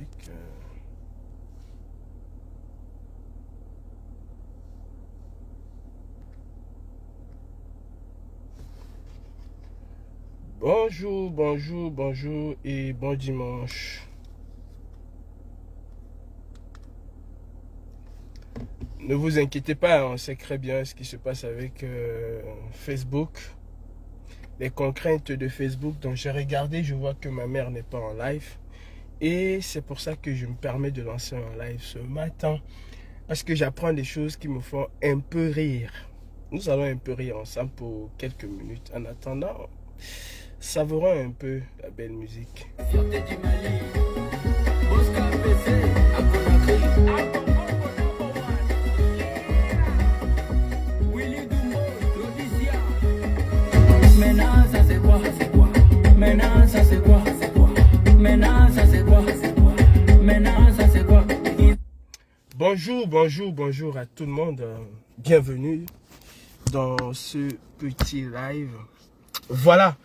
musique. Bonjour, bonjour, bonjour et bon dimanche. Ne vous inquiétez pas, on sait très bien ce qui se passe avec Facebook. Les contraintes de Facebook. Donc j'ai regardé, je vois que ma mère n'est pas en live. Et c'est pour ça que je me permets de lancer un live ce matin. Parce que j'apprends des choses qui me font un peu rire. Nous allons un peu rire ensemble pour quelques minutes. En attendant, savourons un peu la belle musique. Maintenant ça c'est quoi, c'est quoi? Maintenant ça c'est quoi, c'est quoi? Maintenant ça c'est quoi, c'est quoi? Maintenant ça c'est quoi? Bonjour, bonjour, bonjour à tout le monde. Bienvenue dans ce petit live. Voilà.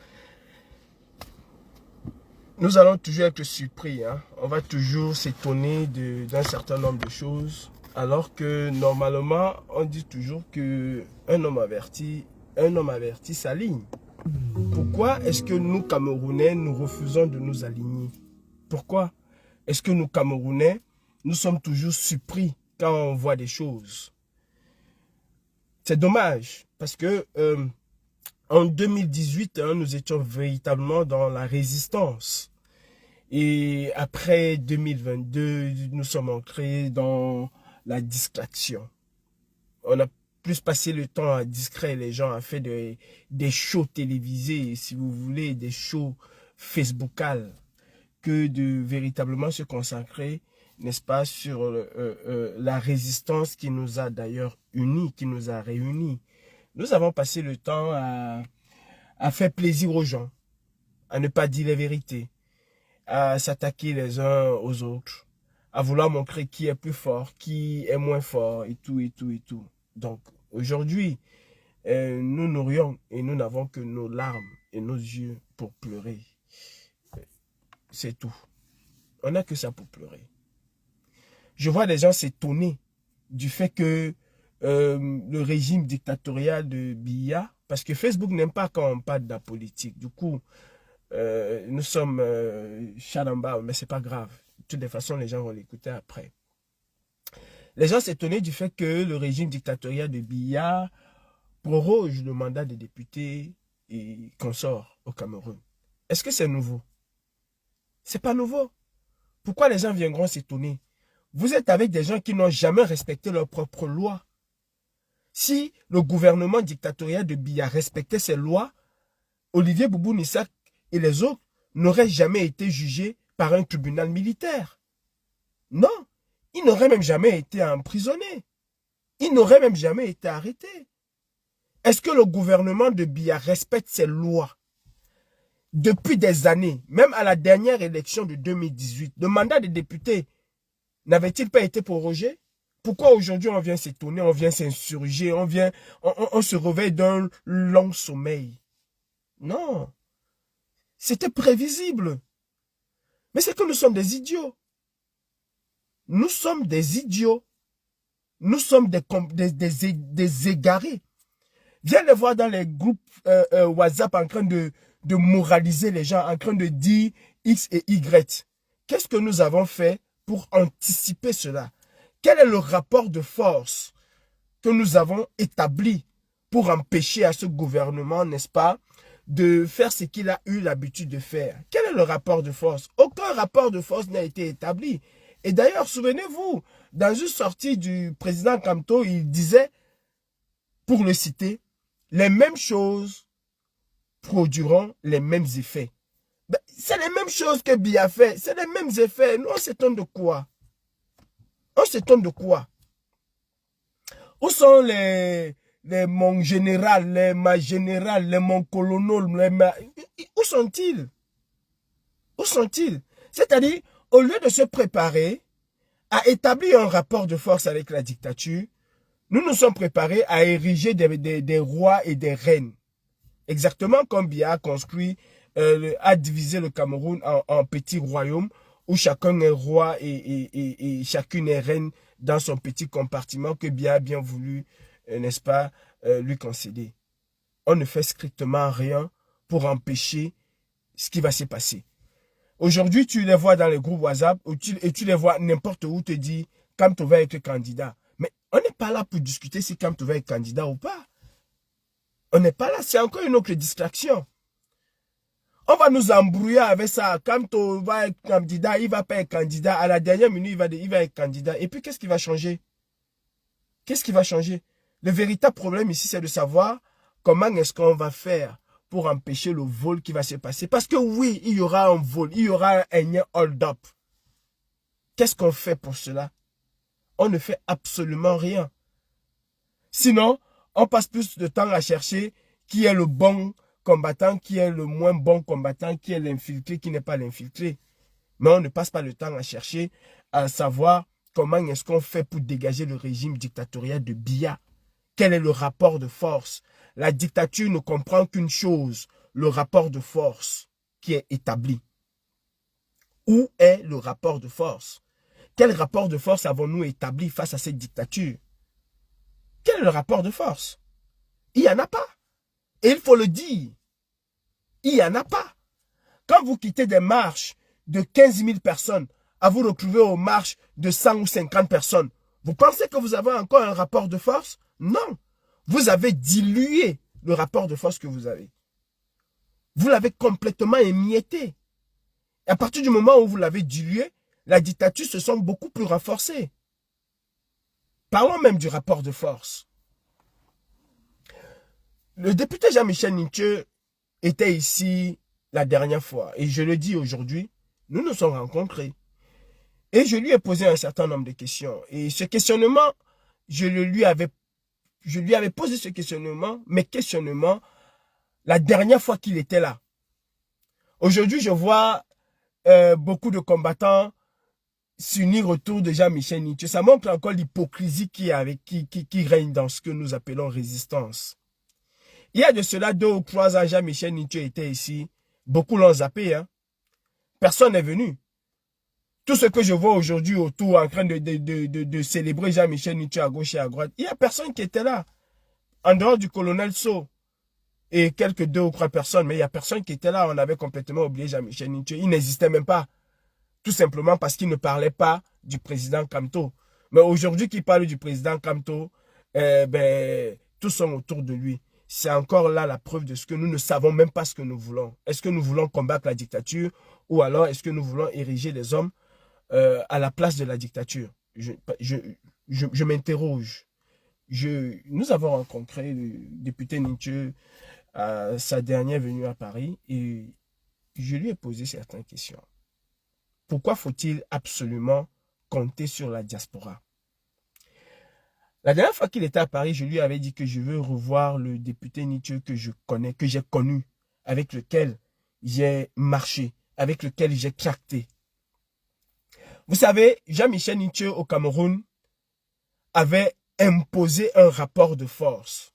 Nous allons toujours être surpris. On va toujours s'étonner d'un certain nombre de choses. Alors que normalement, on dit toujours que un homme averti s'aligne. Pourquoi est-ce que nous, Camerounais, nous refusons de nous aligner? Pourquoi est-ce que nous, Camerounais, nous sommes toujours surpris quand on voit des choses? C'est dommage parce que en 2018, nous étions véritablement dans la résistance. Et après 2022, nous sommes entrés dans la distraction. On a plus passé le temps à distraire les gens, à faire des shows télévisés, si vous voulez, des shows facebookales, que de véritablement se consacrer, n'est-ce pas, sur la résistance qui nous a d'ailleurs unis, qui nous a réunis. Nous avons passé le temps à faire plaisir aux gens, à ne pas dire la vérité, à s'attaquer les uns aux autres, à vouloir montrer qui est plus fort, qui est moins fort, et tout, et tout, et tout. Donc, aujourd'hui, nous nourrions et nous n'avons que nos larmes et nos yeux pour pleurer. C'est tout. On n'a que ça pour pleurer. Je vois des gens s'étonner du fait que le régime dictatorial de Biya, parce que Facebook n'aime pas quand on parle de la politique. Du coup, nous sommes Chalamba, mais c'est pas grave. De toutes les façons, les gens vont l'écouter après. Les gens s'étonnaient du fait que le régime dictatorial de Biya proroge le mandat des députés et consorts au Cameroun. Est-ce que c'est nouveau? C'est pas nouveau. Pourquoi les gens viendront s'étonner? Vous êtes avec des gens qui n'ont jamais respecté leurs propres lois. Si le gouvernement dictatorial de Biya respectait ses lois, Olivier Boubou Nissak et les autres n'auraient jamais été jugés par un tribunal militaire. Non, ils n'auraient même jamais été emprisonnés. Ils n'auraient même jamais été arrêtés. Est-ce que le gouvernement de Biya respecte ses lois? Depuis des années, même à la dernière élection de 2018, le mandat des députés n'avait-il pas été prorogé? Pourquoi aujourd'hui on vient s'étonner, on vient s'insurger, on se réveille d'un long sommeil? Non, c'était prévisible. Mais c'est que nous sommes des idiots. Nous sommes des idiots. Nous sommes des égarés. Viens les voir dans les groupes WhatsApp en train de moraliser les gens, en train de dire X et Y. Qu'est-ce que nous avons fait pour anticiper cela? Quel est le rapport de force que nous avons établi pour empêcher à ce gouvernement, n'est-ce pas, de faire ce qu'il a eu l'habitude de faire? Quel est le rapport de force? Aucun rapport de force n'a été établi. Et d'ailleurs, souvenez-vous, dans une sortie du président Kamto, il disait, pour le citer, les mêmes choses produiront les mêmes effets. Ben, c'est les mêmes choses que Biya fait, c'est les mêmes effets. Nous, on s'étonne de quoi? On s'étonne de quoi? Où sont mon général, ma général, mon colonel, où sont-ils? Où sont-ils? C'est-à-dire, au lieu de se préparer à établir un rapport de force avec la dictature, nous nous sommes préparés à ériger des rois et des reines. Exactement comme Biya a construit, a divisé le Cameroun en petits royaumes. où chacun est roi et chacune est reine dans son petit compartiment que bien a bien voulu, n'est-ce pas, lui concéder. On ne fait strictement rien pour empêcher ce qui va se passer. Aujourd'hui, tu les vois dans les groupes WhatsApp et tu les vois n'importe où te dire Kamto va être candidat. Mais on n'est pas là pour discuter si Kamto va être candidat ou pas. On n'est pas là, c'est encore une autre distraction. On va nous embrouiller avec ça. Kamto va être candidat, il ne va pas être candidat. À la dernière minute, il va être candidat. Et puis, qu'est-ce qui va changer? Qu'est-ce qui va changer? Le véritable problème ici, c'est de savoir comment est-ce qu'on va faire pour empêcher le vol qui va se passer. Parce que oui, il y aura un vol, il y aura un hold-up. Qu'est-ce qu'on fait pour cela? On ne fait absolument rien. Sinon, on passe plus de temps à chercher qui est le bon combattant, qui est le moins bon combattant, qui est l'infiltré, qui n'est pas l'infiltré. Mais on ne passe pas le temps à chercher à savoir comment est-ce qu'on fait pour dégager le régime dictatorial de Biya. Quel est le rapport de force? La dictature ne comprend qu'une chose, le rapport de force qui est établi. Où est le rapport de force? Quel rapport de force avons-nous établi face à cette dictature? Quel est le rapport de force? Il n'y en a pas. Et il faut le dire. Il n'y en a pas. Quand vous quittez des marches de 15 000 personnes, à vous retrouver aux marches de 100 ou 50 personnes, vous pensez que vous avez encore un rapport de force? Non. Vous avez dilué le rapport de force que vous avez. Vous l'avez complètement émietté. Et à partir du moment où vous l'avez dilué, la dictature se sent beaucoup plus renforcée. Parlons même du rapport de force. Le député Jean-Michel Nithieu était ici la dernière fois. Et je le dis aujourd'hui, nous nous sommes rencontrés. Et je lui ai posé un certain nombre de questions. Et ce questionnement, je lui avais posé ce questionnement, mes questionnements, la dernière fois qu'il était là. Aujourd'hui, je vois beaucoup de combattants s'unir autour de Jean-Michel Nithieu. Ça montre encore l'hypocrisie qui règne dans ce que nous appelons résistance. Il y a de cela 2 ou 3 ans, Jean-Michel Nithieu était ici. Beaucoup l'ont zappé. Hein. Personne n'est venu. Tout ce que je vois aujourd'hui autour en train de célébrer Jean-Michel Nithieu à gauche et à droite, il n'y a personne qui était là. En dehors du colonel So et quelques 2 ou 3 personnes, mais il n'y a personne qui était là. On avait complètement oublié Jean-Michel Nithieu. Il n'existait même pas. Tout simplement parce qu'il ne parlait pas du président Kamto. Mais aujourd'hui qu'il parle du président Kamto, tous sont autour de lui. C'est encore là la preuve de ce que nous ne savons même pas ce que nous voulons. Est-ce que nous voulons combattre la dictature ou alors est-ce que nous voulons ériger les hommes à la place de la dictature? Je m'interroge. Nous avons rencontré le député Nithieu à sa dernière venue à Paris et je lui ai posé certaines questions. Pourquoi faut-il absolument compter sur la diaspora? La dernière fois qu'il était à Paris, je lui avais dit que je veux revoir le député Nithieu que je connais, que j'ai connu, avec lequel j'ai marché, avec lequel j'ai tracté. Vous savez, Jean-Michel Nithieu au Cameroun avait imposé un rapport de force.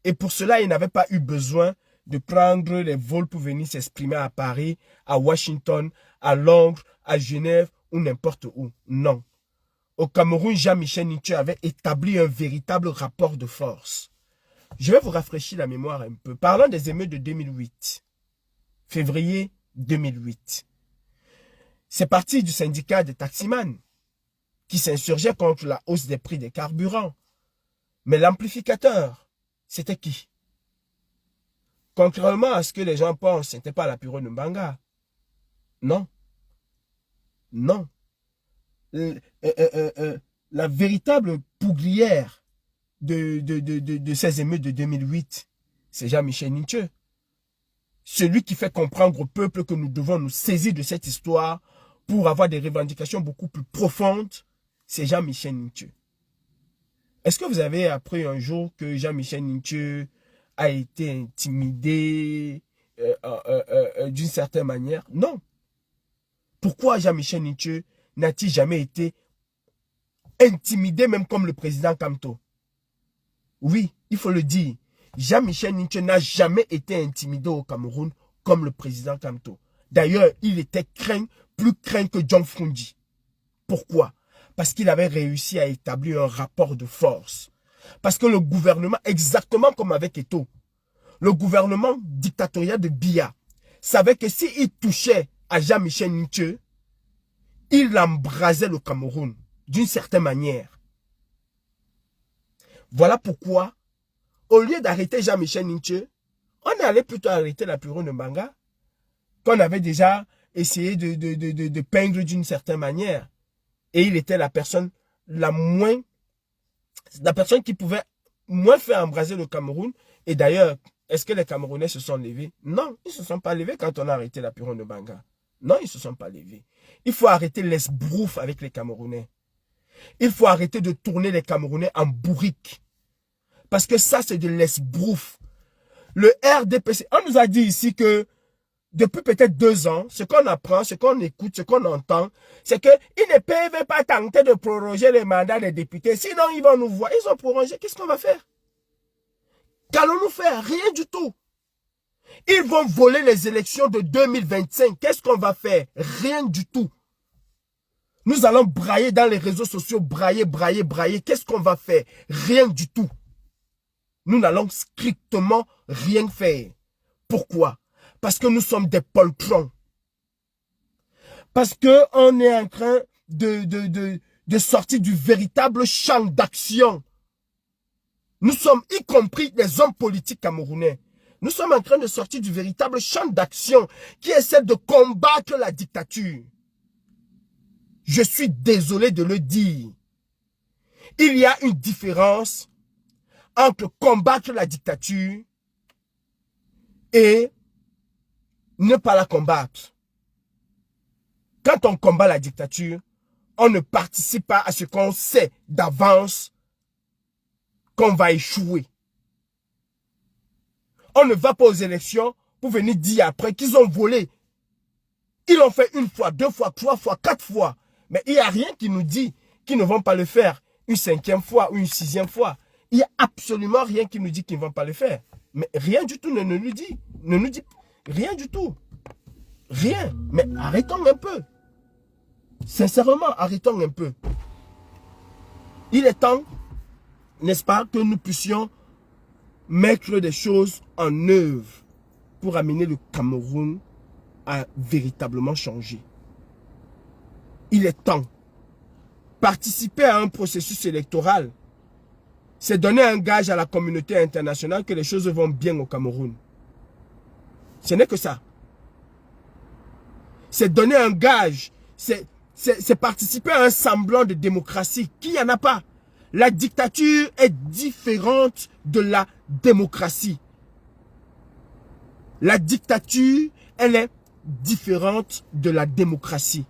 Et pour cela, il n'avait pas eu besoin de prendre les vols pour venir s'exprimer à Paris, à Washington, à Londres, à Genève ou n'importe où. Non. Au Cameroun, Jean-Michel Nithieu avait établi un véritable rapport de force. Je vais vous rafraîchir la mémoire un peu. Parlons des émeutes de 2008. Février 2008. C'est parti du syndicat des taximans qui s'insurgeait contre la hausse des prix des carburants. Mais l'amplificateur, c'était qui? Contrairement à ce que les gens pensent, ce n'était pas la Puro Mbanga. Non. Non. La véritable poudrière de ces émeutes de 2008, c'est Jean-Michel Nithieu. Celui qui fait comprendre au peuple que nous devons nous saisir de cette histoire pour avoir des revendications beaucoup plus profondes, c'est Jean-Michel Nithieu. Est-ce que vous avez appris un jour que Jean-Michel Nithieu a été intimidé d'une certaine manière? Non. Pourquoi Jean-Michel Nithieu n'a-t-il jamais été intimidé même comme le président Kamto? Oui, il faut le dire. Jean-Michel Nithieu n'a jamais été intimidé au Cameroun comme le président Kamto. D'ailleurs, il était craint plus craint que John Frundi. Pourquoi? Parce qu'il avait réussi à établir un rapport de force. Parce que le gouvernement, exactement comme avec Eto'o, le gouvernement dictatorial de Biya savait que s'il touchait à Jean-Michel Nche, il embrasait le Cameroun d'une certaine manière. Voilà pourquoi, au lieu d'arrêter Jean-Michel Nche, on allait plutôt arrêter la Puro Mbanga, qu'on avait déjà essayé de peindre d'une certaine manière. Et il était la personne qui pouvait moins faire embraser le Cameroun. Et d'ailleurs, est-ce que les Camerounais se sont levés? Non, ils ne se sont pas levés quand on a arrêté la Puro Mbanga. Non, ils ne se sont pas levés. Il faut arrêter l'esbrouf avec les Camerounais. Il faut arrêter de tourner les Camerounais en bourrique. Parce que ça, c'est de l'esbrouf. Le RDPC, on nous a dit ici que depuis peut-être 2 ans, ce qu'on apprend, ce qu'on écoute, ce qu'on entend, c'est qu'ils ne peuvent pas tenter de proroger les mandats des députés. Sinon, ils vont nous voir. Ils ont prorogé. Qu'est-ce qu'on va faire? Qu'allons-nous faire? Rien du tout. Ils vont voler les élections de 2025. Qu'est-ce qu'on va faire? Rien du tout. Nous allons brailler dans les réseaux sociaux. Brailler. Qu'est-ce qu'on va faire? Rien du tout. Nous n'allons strictement rien faire. Pourquoi? Parce que nous sommes des poltrons. Parce qu'on est en train de sortir du véritable champ d'action. Nous sommes, y compris les hommes politiques camerounais, nous sommes en train de sortir du véritable champ d'action qui essaie de combattre la dictature. Je suis désolé de le dire. Il y a une différence entre combattre la dictature et ne pas la combattre. Quand on combat la dictature, on ne participe pas à ce qu'on sait d'avance qu'on va échouer. On ne va pas aux élections pour venir dire après qu'ils ont volé. Ils l'ont fait 1 fois, 2 fois, 3 fois, 4 fois. Mais il n'y a rien qui nous dit qu'ils ne vont pas le faire une 5e fois ou une 6e fois. Il n'y a absolument rien qui nous dit qu'ils ne vont pas le faire. Mais rien du tout ne nous dit. Ne nous dit rien du tout. Rien. Mais arrêtons un peu. Sincèrement, arrêtons un peu. Il est temps, n'est-ce pas, que nous puissions mettre des choses en œuvre pour amener le Cameroun à véritablement changer. Il est temps. Participer à un processus électoral, c'est donner un gage à la communauté internationale que les choses vont bien au Cameroun. Ce n'est que ça. C'est donner un gage, c'est participer à un semblant de démocratie qui n'y en a pas. La dictature est différente de la démocratie. La dictature, elle est différente de la démocratie.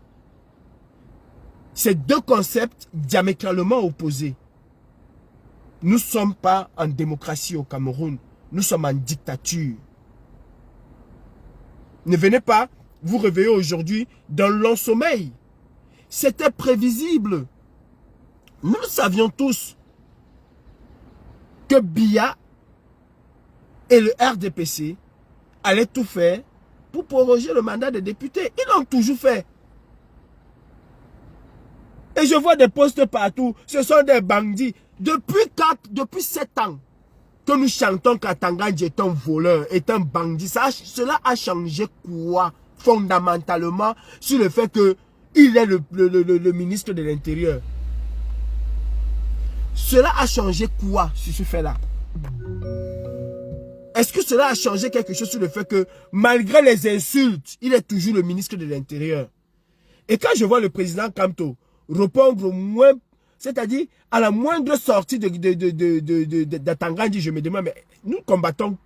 C'est 2 concepts diamétralement opposés. Nous ne sommes pas en démocratie au Cameroun. Nous sommes en dictature. Ne venez pas vous réveiller aujourd'hui d'un long sommeil. C'était prévisible. Nous le savions tous que Biya et le RDPC allaient tout faire pour proroger le mandat des députés. Ils l'ont toujours fait. Et je vois des postes partout. Ce sont des bandits. Depuis 7 ans que nous chantons qu'Atangandji est un voleur, est un bandit. Cela a changé quoi fondamentalement sur le fait qu'il est le ministre de l'Intérieur? Cela a changé quoi sur ce fait-là? Est-ce que cela a changé quelque chose sur le fait que malgré les insultes, il est toujours le ministre de l'Intérieur? Et quand je vois le président Kamto répondre au moins, c'est-à-dire à la moindre sortie d'Atangandji, je me demande, mais nous combattons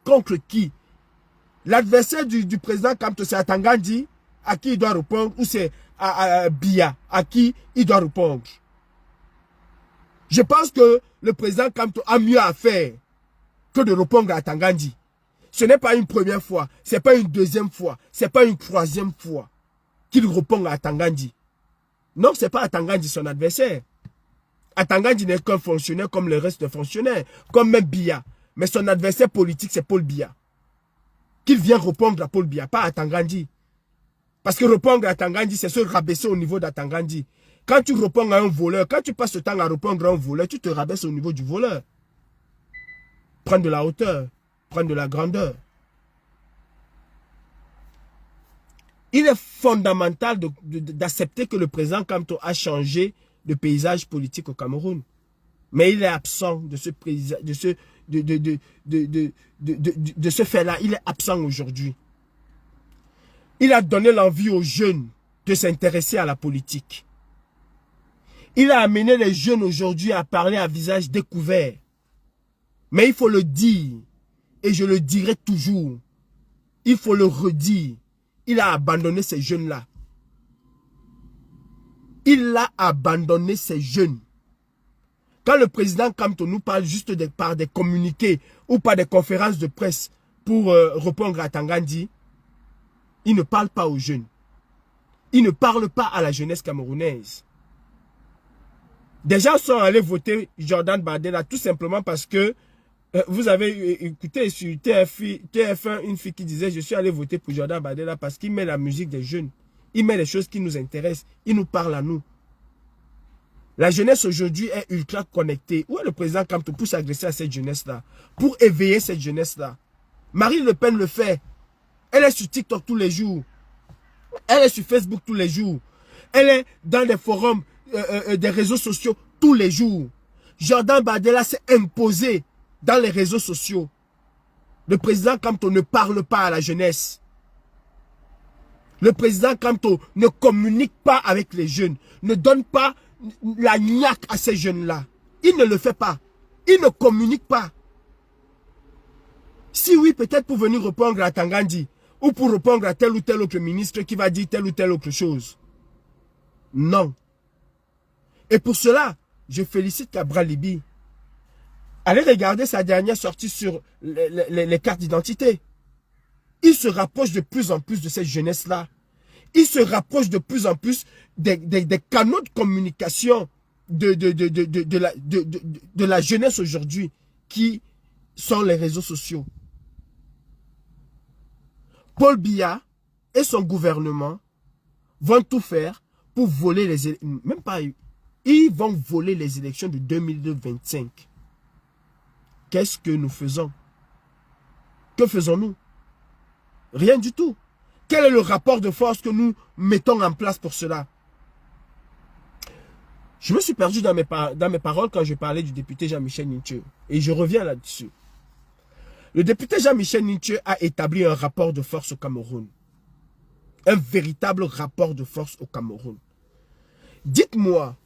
contre qui? L'adversaire du président Kamto, c'est Atangandji, à qui il doit répondre, ou c'est à Biya, à qui il doit répondre? Je pense que le président Kamto a mieux à faire que de répondre à Atangandji. Ce n'est pas une première fois, ce n'est pas une 2e fois, ce n'est pas une 3e fois qu'il répond à Atangandji. Non, ce n'est pas Atangandji son adversaire. Atangandji n'est qu'un fonctionnaire comme le reste des fonctionnaires, comme même Biya. Mais son adversaire politique, c'est Paul Biya. Qu'il vient répondre à Paul Biya, pas à Atangandji. Parce que répondre à Tangandi, c'est se rabaisser au niveau d'Atangandi. Quand tu réponds à un voleur, quand tu passes le temps à répondre à un voleur, tu te rabaisses au niveau du voleur. Prendre de la hauteur, prendre de la grandeur. Il est fondamental d'accepter que le président Kamto a changé le paysage politique au Cameroun. Mais il est absent de ce fait-là. Il est absent aujourd'hui. Il a donné l'envie aux jeunes de s'intéresser à la politique. Il a amené les jeunes aujourd'hui à parler à visage découvert. Mais il faut le dire, et je le dirai toujours, il faut le redire, il a abandonné ces jeunes-là. Il a abandonné ces jeunes. Quand le président Kamto nous parle juste par des communiqués ou par des conférences de presse pour répondre à Tangandi, il ne parle pas aux jeunes. Il ne parle pas à la jeunesse camerounaise. Des gens sont allés voter Jordan Bardella tout simplement parce que vous avez écouté sur TF1 une fille qui disait « Je suis allé voter pour Jordan Bardella parce qu'il met la musique des jeunes. Il met les choses qui nous intéressent. Il nous parle à nous. » La jeunesse aujourd'hui est ultra connectée. Où est le président Kamto pour s'agresser à cette jeunesse-là? Pour éveiller cette jeunesse-là? Marine Le Pen le fait. Elle est sur TikTok tous les jours. Elle est sur Facebook tous les jours. Elle est dans des forums, des réseaux sociaux tous les jours. Jordan Bardella s'est imposé dans les réseaux sociaux. Le président Kamto ne parle pas à la jeunesse. Le président Kamto ne communique pas avec les jeunes. Ne donne pas la niaque à ces jeunes-là. Il ne le fait pas. Il ne communique pas. Si oui, peut-être pour venir répondre à Tangandi ou pour répondre à tel ou tel autre ministre qui va dire telle ou telle autre chose. Non. Et pour cela, je félicite Cabral Libi. Allez regarder sa dernière sortie sur les cartes d'identité. Il se rapproche de plus en plus de cette jeunesse-là. Il se rapproche de plus en plus des canaux de communication de la jeunesse aujourd'hui qui sont les réseaux sociaux. Paul Biya et son gouvernement vont tout faire pour voler les élections. Même pas, ils vont voler les élections de 2025. Qu'est-ce que nous faisons? Que faisons-nous? Rien du tout. Quel est le rapport de force que nous mettons en place pour cela? Je me suis perdu dans mes paroles quand je parlais du député Jean-Michel Ninche. Et je reviens là-dessus. Le député Jean-Michel Ninche a établi un rapport de force au Cameroun. Un véritable rapport de force au Cameroun. Dites-moi,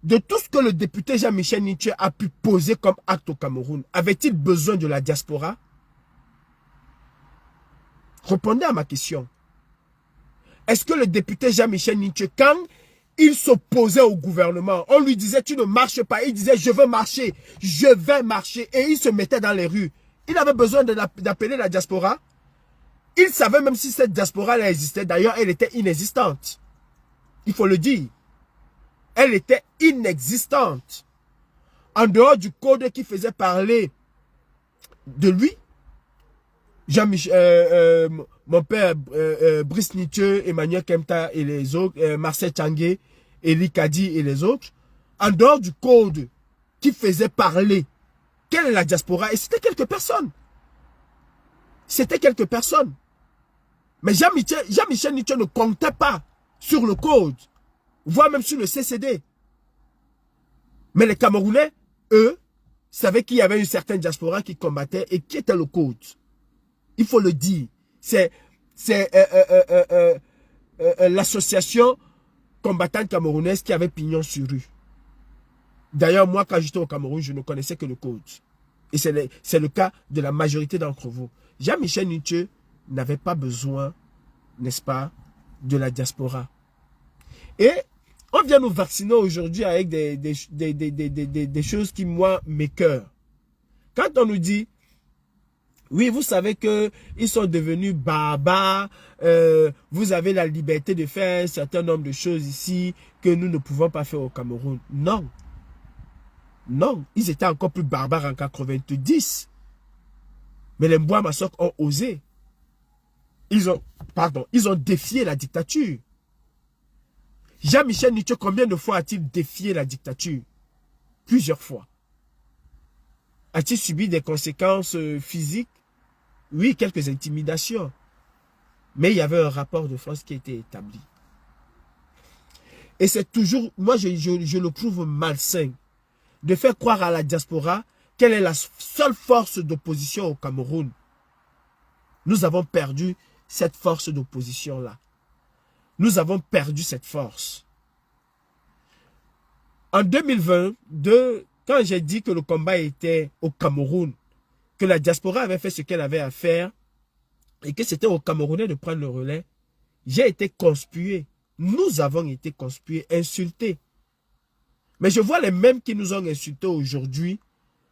de tout ce que le député Jean-Michel Ninche a pu poser comme acte au Cameroun, avait-il besoin de la diaspora? Répondez à ma question. Est-ce que le député Jean-Michel Ninche, quand il s'opposait au gouvernement, on lui disait tu ne marches pas, il disait je veux marcher, je vais marcher, et il se mettait dans les rues. Il avait besoin d'appeler la diaspora. Il savait même si cette diaspora elle existait. D'ailleurs, elle était inexistante. Il faut le dire. Elle était inexistante. En dehors du code qui faisait parler de lui, mon père Brice Nietzsche, Emmanuel Kemta et les autres, Marcel Tchangé, Eli Kadi et les autres, en dehors du code qui faisait parler, quelle est la diaspora? Et c'était quelques personnes. C'était quelques personnes. Mais Jean-Michel Nietzsche ne comptait pas sur le code, voire même sur le CCD. Mais les Camerounais, eux, savaient qu'il y avait une certaine diaspora qui combattait et qui était le code. Il faut le dire. C'est l'association combattante camerounaise qui avait pignon sur rue. D'ailleurs, moi, quand j'étais au Cameroun, je ne connaissais que le code. Et c'est le cas de la majorité d'entre vous. Jean-Michel Nietzsche n'avait pas besoin, n'est-ce pas, de la diaspora. Et on vient nous vacciner aujourd'hui avec des choses qui, moi, m'écœurent. Quand on nous dit, oui, vous savez qu'ils sont devenus barbares, vous avez la liberté de faire un certain nombre de choses ici que nous ne pouvons pas faire au Cameroun. Non. Non, ils étaient encore plus barbares en 90. Mais les Mbouama Sok ont osé. ils ont défié la dictature. Jean-Michel Nicho, combien de fois a-t-il défié la dictature? Plusieurs fois. A-t-il subi des conséquences physiques? Oui, quelques intimidations. Mais il y avait un rapport de force qui a été établi. Et c'est toujours, moi je le trouve malsain, de faire croire à la diaspora qu'elle est la seule force d'opposition au Cameroun. Nous avons perdu cette force d'opposition-là. Nous avons perdu cette force. En 2022, quand j'ai dit que le combat était au Cameroun, que la diaspora avait fait ce qu'elle avait à faire, et que c'était aux Camerounais de prendre le relais, j'ai été conspué. Nous avons été conspués, insultés. Mais je vois les mêmes qui nous ont insultés aujourd'hui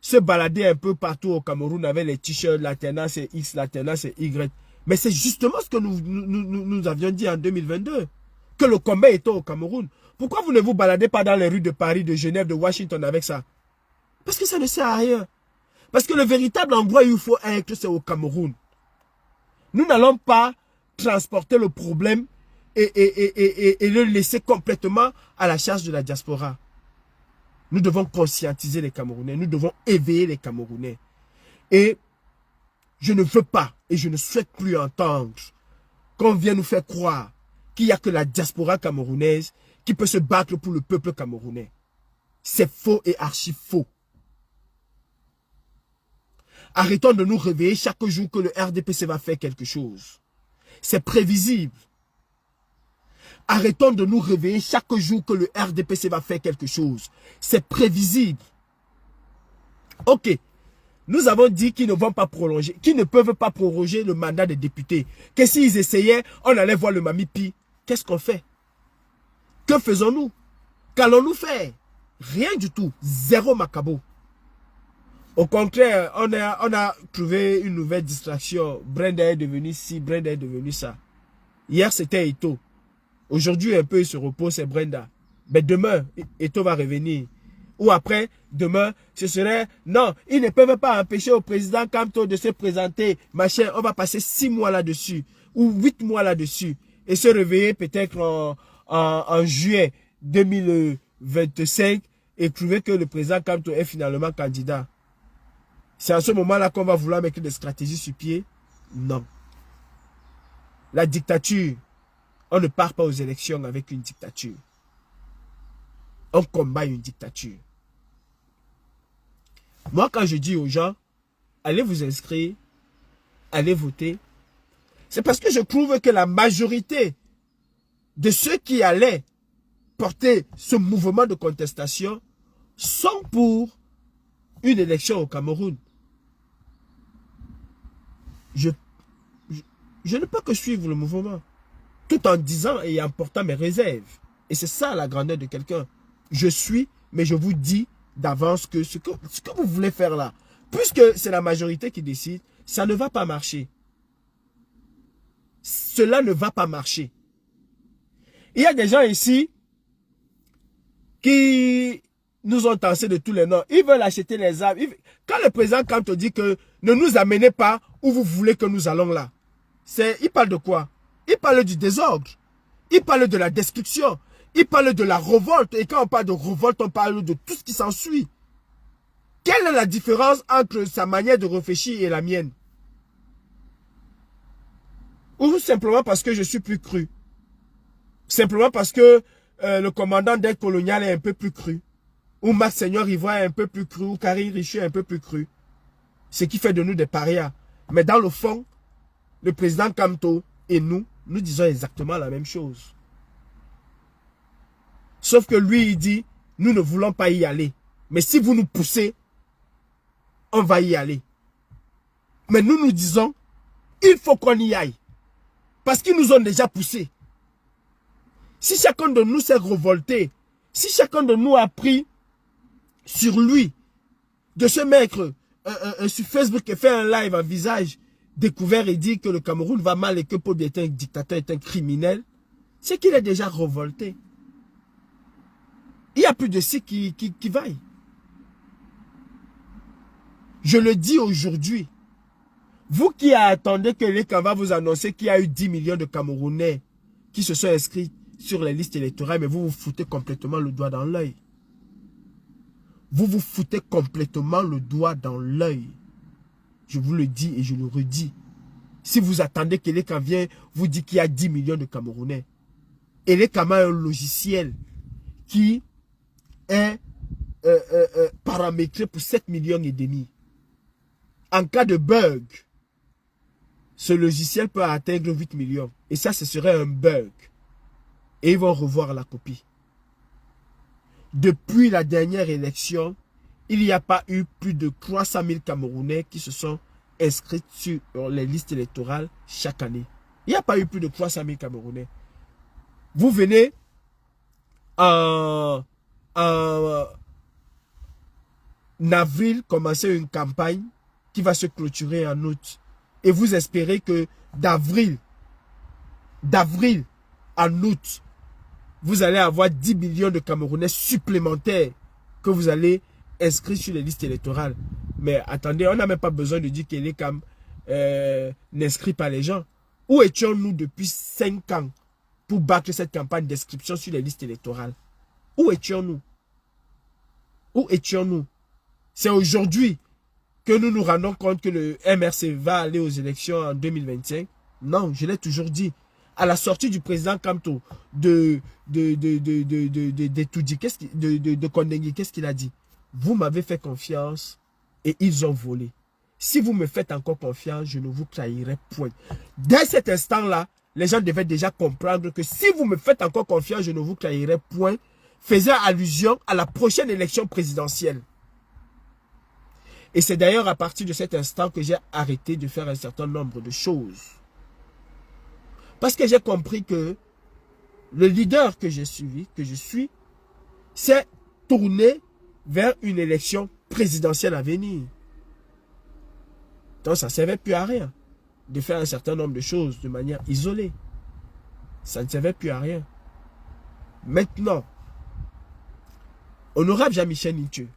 se balader un peu partout au Cameroun avec les t-shirts, l'alternance c'est X, l'alternance c'est Y. Mais c'est justement ce que nous avions dit en 2022. Que le combat était au Cameroun. Pourquoi vous ne vous baladez pas dans les rues de Paris, de Genève, de Washington avec ça? Parce que ça ne sert à rien. Parce que le véritable endroit où il faut être, c'est au Cameroun. Nous n'allons pas transporter le problème et le laisser complètement à la charge de la diaspora. Nous devons conscientiser les Camerounais. Nous devons éveiller les Camerounais. Et je ne veux pas et je ne souhaite plus entendre qu'on vienne nous faire croire qu'il n'y a que la diaspora camerounaise qui peut se battre pour le peuple camerounais. C'est faux et archi faux. Arrêtons de nous réveiller chaque jour que le RDPC va faire quelque chose. C'est prévisible. Arrêtons de nous réveiller chaque jour que le RDPC va faire quelque chose. C'est prévisible. Ok. Nous avons dit qu'ils ne vont pas prolonger, qu'ils ne peuvent pas proroger le mandat des députés. Que s'ils essayaient, on allait voir le Mamipi. Qu'est-ce qu'on fait? Que faisons-nous? Qu'allons-nous faire? Rien du tout. Zéro macabo. Au contraire, on a trouvé une nouvelle distraction. Brenda est devenue ci, Brenda est devenue ça. Hier, c'était Eto. Aujourd'hui, un peu, il se repose, c'est Brenda. Mais demain, Eto va revenir. Ou après, demain, ce serait... Non, ils ne peuvent pas empêcher au président Kamto de se présenter. Machin, on va passer 6 mois là-dessus. Ou 8 mois là-dessus. Et se réveiller peut-être en juillet 2025 et trouver que le président Kamto est finalement candidat. C'est à ce moment-là qu'on va vouloir mettre des stratégies sur pied? Non. La dictature, on ne part pas aux élections avec une dictature. On combat une dictature. Moi, quand je dis aux gens, allez vous inscrire, allez voter, c'est parce que je trouve que la majorité de ceux qui allaient porter ce mouvement de contestation sont pour une élection au Cameroun. Je ne peux que suivre le mouvement, tout en disant et en portant mes réserves. Et c'est ça la grandeur de quelqu'un. Je suis, mais je vous dis d'avance que ce que vous voulez faire là, puisque c'est la majorité qui décide, ça ne va pas marcher. Cela ne va pas marcher. Il y a des gens ici qui nous ont tassé de tous les noms. Ils veulent acheter les armes. Quand le président Kamto dit que ne nous amenez pas où vous voulez que nous allons là, il parle de quoi? Il parle du désordre. Il parle de la destruction. Il parle de la révolte. Et quand on parle de révolte, on parle de tout ce qui s'ensuit. Quelle est la différence entre sa manière de réfléchir et la mienne? Ou simplement parce que je suis plus cru? Simplement parce que le commandant d'aide coloniale est un peu plus cru? Ou Max Seigneur Ivoire est un peu plus cru? Ou Karine Richu est un peu plus cru? Ce qui fait de nous des parias. Mais dans le fond, le président Kamto et nous disons exactement la même chose. Sauf que lui, il dit, nous ne voulons pas y aller. Mais si vous nous poussez, on va y aller. Mais nous disons, il faut qu'on y aille. Parce qu'ils nous ont déjà poussés. Si chacun de nous s'est révolté, si chacun de nous a pris sur lui de se mettre sur Facebook et faire un live en visage découvert et dit que le Cameroun va mal et que Paul Biya est un dictateur, est un criminel, c'est qu'il est déjà révolté. Il n'y a plus de ci qui vaille. Je le dis aujourd'hui. Vous qui attendez que l'ECAN va vous annoncer qu'il y a eu 10 millions de Camerounais qui se sont inscrits sur les listes électorales, mais vous vous foutez complètement le doigt dans l'œil. Vous vous foutez complètement le doigt dans l'œil. Je vous le dis et je le redis. Si vous attendez que l'ECAN vienne vous dire qu'il y a 10 millions de Camerounais, et l'ECAN a un logiciel qui est paramétré pour 7 millions et demi. En cas de bug, ce logiciel peut atteindre 8 millions. Et ça, ce serait un bug. Et ils vont revoir la copie. Depuis la dernière élection, il n'y a pas eu plus de 300 000 Camerounais qui se sont inscrits sur les listes électorales chaque année. Il n'y a pas eu plus de 300 000 Camerounais. Vous venez en avril commencer une campagne qui va se clôturer en août. Et vous espérez que d'avril en août, vous allez avoir 10 millions de Camerounais supplémentaires que vous allez inscrire sur les listes électorales. Mais attendez, on n'a même pas besoin de dire que l'ECAM n'inscrit pas les gens. Où étions-nous depuis 5 ans pour battre cette campagne d'inscription sur les listes électorales? Où étions-nous? Où étions-nous? C'est aujourd'hui que nous nous rendons compte que le MRC va aller aux élections en 2025. Non, je l'ai toujours dit. À la sortie du président Kamto de Kondengui, qu'est-ce qu'il a dit? Vous m'avez fait confiance et ils ont volé. Si vous me faites encore confiance, je ne vous trahirai point. Dès cet instant-là, les gens devaient déjà comprendre que si vous me faites encore confiance, je ne vous trahirai point, faisait allusion à la prochaine élection présidentielle. Et c'est d'ailleurs à partir de cet instant que j'ai arrêté de faire un certain nombre de choses. Parce que j'ai compris que le leader que j'ai suivi, que je suis, s'est tourné vers une élection présidentielle à venir. Donc ça ne servait plus à rien de faire un certain nombre de choses de manière isolée. Ça ne servait plus à rien. Maintenant, honorable Jean-Michel Nthieu,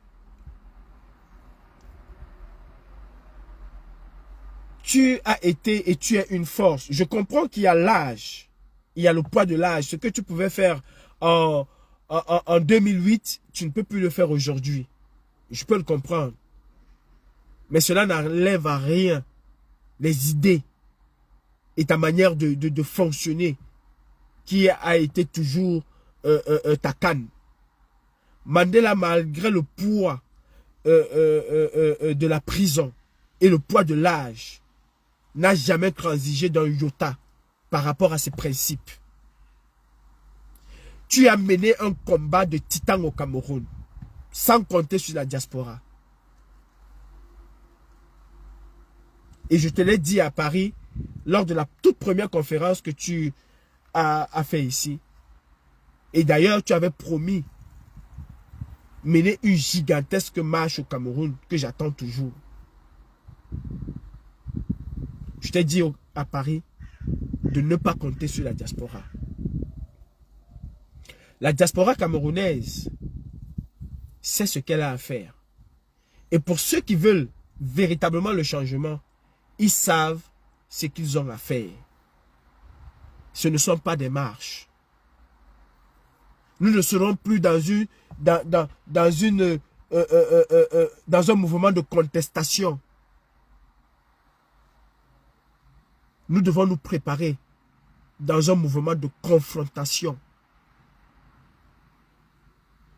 tu as été et tu es une force. Je comprends qu'il y a l'âge, il y a le poids de l'âge. Ce que tu pouvais faire en 2008, tu ne peux plus le faire aujourd'hui. Je peux le comprendre. Mais cela n'enlève à rien les idées et ta manière de fonctionner qui a été toujours ta canne. Mandela, malgré le poids de la prison et le poids de l'âge, n'a jamais transigé d'un iota par rapport à ses principes. Tu as mené un combat de titan au Cameroun, sans compter sur la diaspora. Et je te l'ai dit à Paris, lors de la toute première conférence que tu as fait ici. Et d'ailleurs, tu avais promis mener une gigantesque marche au Cameroun, que j'attends toujours. Je t'ai dit à Paris de ne pas compter sur la diaspora. La diaspora camerounaise sait ce qu'elle a à faire. Et pour ceux qui veulent véritablement le changement, ils savent ce qu'ils ont à faire. Ce ne sont pas des marches. Nous ne serons plus dans un mouvement de contestation. Nous devons nous préparer dans un mouvement de confrontation.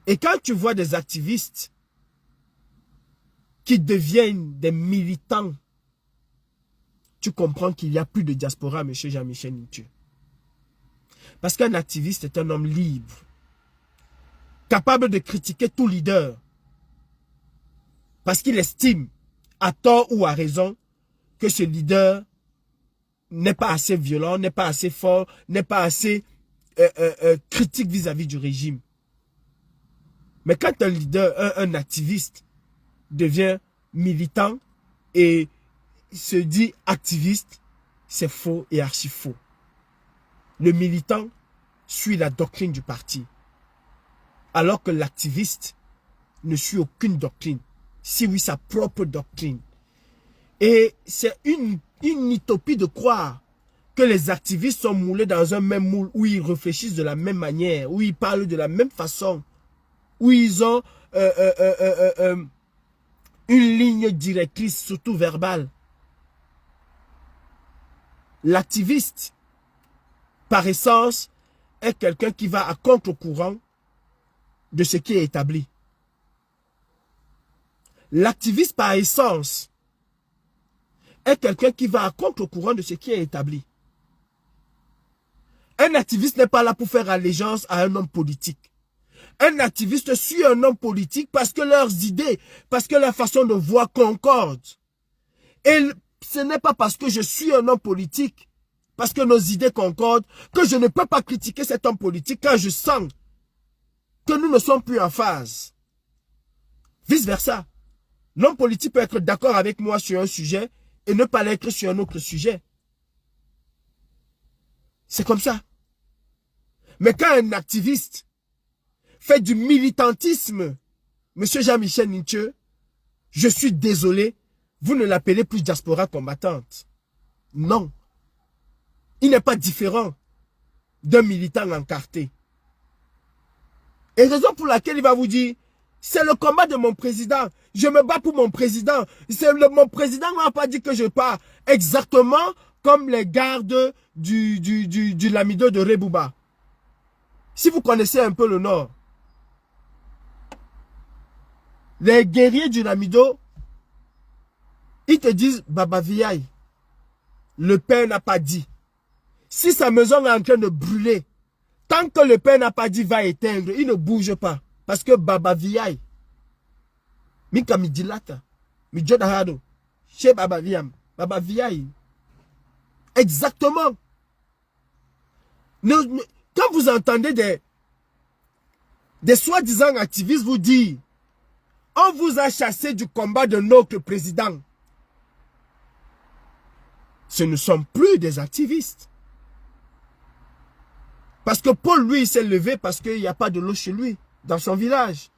Et quand tu vois des activistes qui deviennent des militants, tu comprends qu'il n'y a plus de diaspora, M. Jean-Michel Nthieu. Parce qu'un activiste est un homme libre, capable de critiquer tout leader, parce qu'il estime, à tort ou à raison, que ce leader n'est pas assez violent, n'est pas assez fort, n'est pas assez critique vis-à-vis du régime. Mais quand un leader, un activiste, devient militant et se dit activiste, c'est faux et archi faux. Le militant suit la doctrine du parti, alors que l'activiste ne suit aucune doctrine, si oui sa propre doctrine. Et c'est une une utopie de croire que les activistes sont moulés dans un même moule, où ils réfléchissent de la même manière, où ils parlent de la même façon, où ils ont une ligne directrice, surtout verbale. L'activiste, par essence, est quelqu'un qui va à contre-courant de ce qui est établi. L'activiste, par essence, est quelqu'un qui va à contre-courant de ce qui est établi. Un activiste n'est pas là pour faire allégeance à un homme politique. Un activiste suit un homme politique parce que leurs idées, parce que leur façon de voir concorde. Et ce n'est pas parce que je suis un homme politique, parce que nos idées concordent, que je ne peux pas critiquer cet homme politique quand je sens que nous ne sommes plus en phase. Vice versa. L'homme politique peut être d'accord avec moi sur un sujet et ne pas l'être sur un autre sujet. C'est comme ça. Mais quand un activiste fait du militantisme, Monsieur Jean-Michel Nithieu, je suis désolé, vous ne l'appelez plus diaspora combattante. Non. Il n'est pas différent d'un militant encarté. Et raison pour laquelle il va vous dire, c'est le combat de mon président. Je me bats pour mon président. Mon président n'a pas dit que je pars exactement comme les gardes du Lamido de Rebouba. Si vous connaissez un peu le Nord, les guerriers du Lamido, ils te disent, Baba Viaï, le père n'a pas dit. Si sa maison est en train de brûler, tant que le père n'a pas dit va éteindre, il ne bouge pas. Parce que Baba Viaï, Mika Midilata, Midjodahado, chez Baba Viam, Baba Viaï. Exactement. Quand vous entendez des soi-disant activistes vous dire, on vous a chassé du combat de notre président. Ce ne sont plus des activistes. Parce que Paul, lui, il s'est levé parce qu'il n'y a pas de l'eau chez lui, dans son village.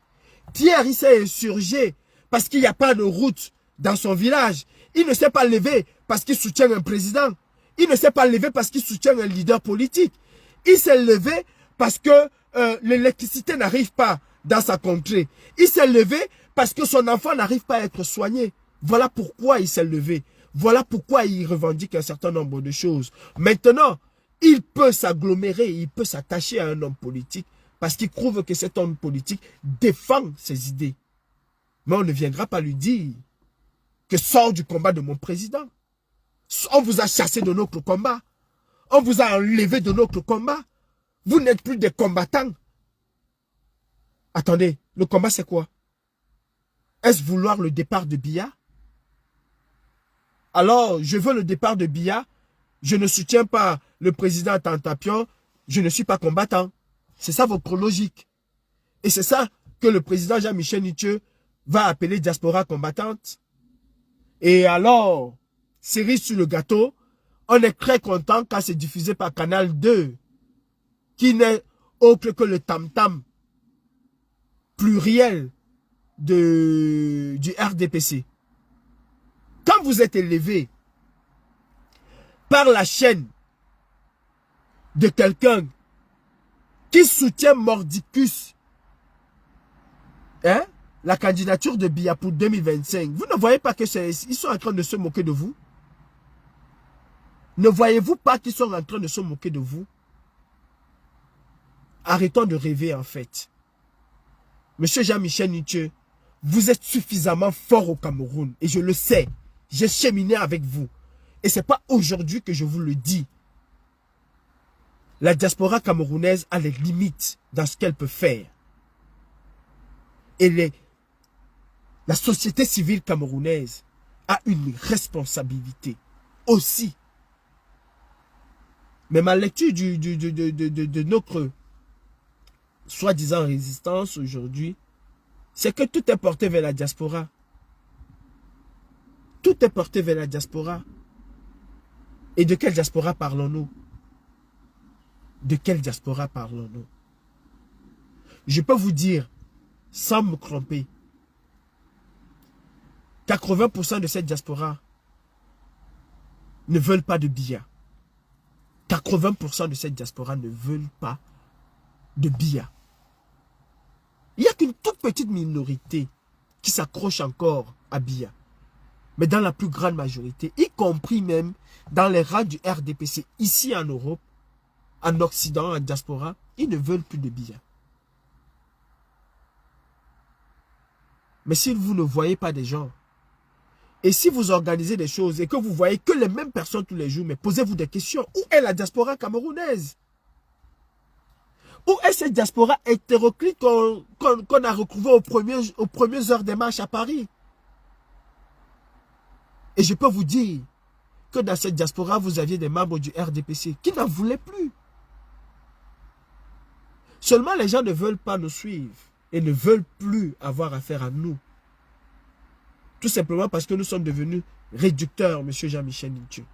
Pierre, il s'est insurgé parce qu'il n'y a pas de route dans son village. Il ne s'est pas levé parce qu'il soutient un président. Il ne s'est pas levé parce qu'il soutient un leader politique. Il s'est levé parce que l'électricité n'arrive pas dans sa contrée. Il s'est levé parce que son enfant n'arrive pas à être soigné. Voilà pourquoi il s'est levé. Voilà pourquoi il revendique un certain nombre de choses. Maintenant, il peut s'agglomérer, il peut s'attacher à un homme politique parce qu'il prouve que cet homme politique défend ses idées. Mais on ne viendra pas lui dire que sort du combat de mon président. On vous a chassé de notre combat. On vous a enlevé de notre combat. Vous n'êtes plus des combattants. Attendez, le combat c'est quoi? Est-ce vouloir le départ de Biya? Alors, je veux le départ de Biya. Je ne soutiens pas le président Tantapion. Je ne suis pas combattant. C'est ça votre logique. Et c'est ça que le président Jean-Michel Nithieu va appeler diaspora combattante. Et alors, cerise sur le gâteau, on est très content quand c'est diffusé par Canal 2, qui n'est autre que le tam-tam pluriel du RDPC. Quand vous êtes élevé par la chaîne de quelqu'un qui soutient Mordicus, hein, la candidature de Biya pour 2025, vous ne voyez pas qu'ils sont en train de se moquer de vous? Ne voyez-vous pas qu'ils sont en train de se moquer de vous? Arrêtons de rêver en fait. Monsieur Jean-Michel Nithieu, vous êtes suffisamment fort au Cameroun et je le sais. J'ai cheminé avec vous. Et ce n'est pas aujourd'hui que je vous le dis. La diaspora camerounaise a les limites dans ce qu'elle peut faire. Et la société civile camerounaise a une responsabilité aussi. Mais ma lecture de notre soi-disant résistance aujourd'hui, c'est que tout est porté vers la diaspora. Tout est porté vers la diaspora. Et de quelle diaspora parlons-nous? De quelle diaspora parlons-nous? Je peux vous dire, sans me tromper, 80% de cette diaspora ne veulent pas de billets. 80% de cette diaspora ne veulent pas de billets. Il n'y a qu'une toute petite minorité qui s'accroche encore à billets. Mais dans la plus grande majorité, y compris même dans les rangs du RDPC, ici en Europe, en Occident, en diaspora, ils ne veulent plus de billets. Mais si vous ne voyez pas des gens, et si vous organisez des choses et que vous voyez que les mêmes personnes tous les jours, mais posez-vous des questions. Où est la diaspora camerounaise? Où est cette diaspora hétéroclite qu'on a retrouvée aux premières heures des marches à Paris? Et je peux vous dire que dans cette diaspora, vous aviez des membres du RDPC qui n'en voulaient plus. Seulement, les gens ne veulent pas nous suivre et ne veulent plus avoir affaire à nous. Tout simplement parce que nous sommes devenus réducteurs, M. Jean-Michel Nthieu.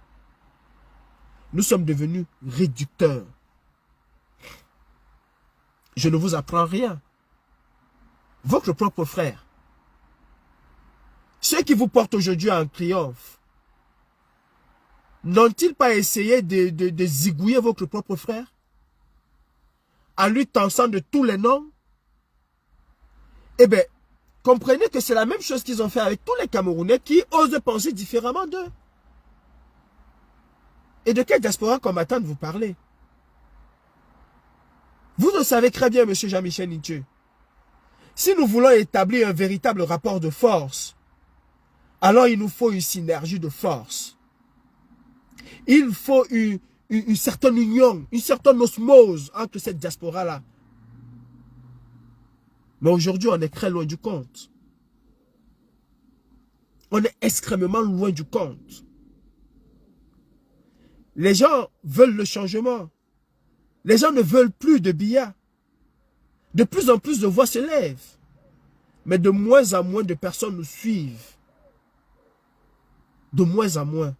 Nous sommes devenus réducteurs. Je ne vous apprends rien. Votre propre frère, ceux qui vous portent aujourd'hui en triomphe, n'ont-ils pas essayé de zigouiller votre propre frère en lui tensant de tous les noms? Eh bien, comprenez que c'est la même chose qu'ils ont fait avec tous les Camerounais qui osent penser différemment d'eux. Et de quelle diaspora combattante vous parlez? Vous le savez très bien, M. Jean-Michel Nthieu. Si nous voulons établir un véritable rapport de force, alors il nous faut une synergie de force. Il faut une certaine union, une certaine osmose entre cette diaspora-là. Mais aujourd'hui, on est très loin du compte. On est extrêmement loin du compte. Les gens veulent le changement. Les gens ne veulent plus de billets. De plus en plus de voix se lèvent. Mais de moins en moins de personnes nous suivent. De moins en moins.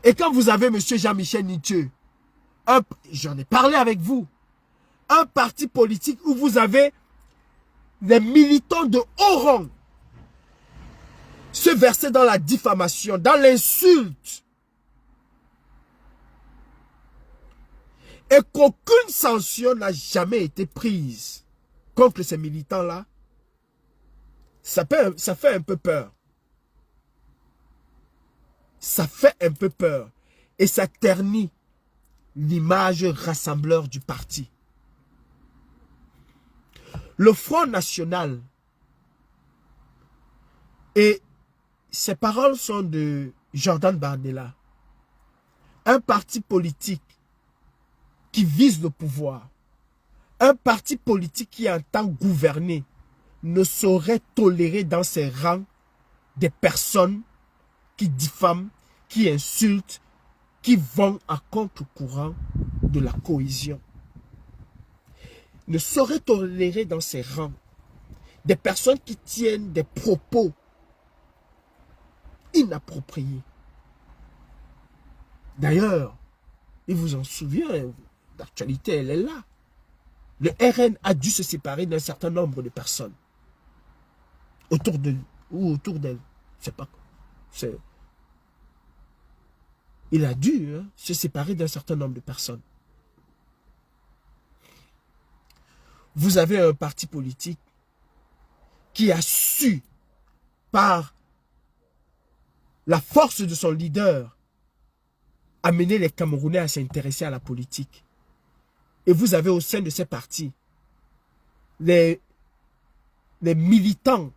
Et quand vous avez M. Jean-Michel Nthieu, j'en ai parlé avec vous, un parti politique où vous avez des militants de haut rang se verser dans la diffamation, dans l'insulte, et qu'aucune sanction n'a jamais été prise contre ces militants-là, ça fait un peu peur. Ça fait un peu peur. Et ça ternit l'image rassembleur du parti. Le Front National, et ces paroles sont de Jordan Bardella, un parti politique qui vise le pouvoir, un parti politique qui entend gouverner, ne saurait tolérer dans ses rangs des personnes qui diffament, qui insultent, qui vont à contre-courant de la cohésion. Ne saurait tolérer dans ses rangs des personnes qui tiennent des propos inappropriés. D'ailleurs, il vous en souvient, l'actualité elle est là. Le RN a dû se séparer d'un certain nombre de personnes. Autour de ou autour d'elle. Je sais pas. Il a dû se séparer d'un certain nombre de personnes. Vous avez un parti politique qui a su, par la force de son leader, amener les Camerounais à s'intéresser à la politique. Et vous avez au sein de ces partis les militants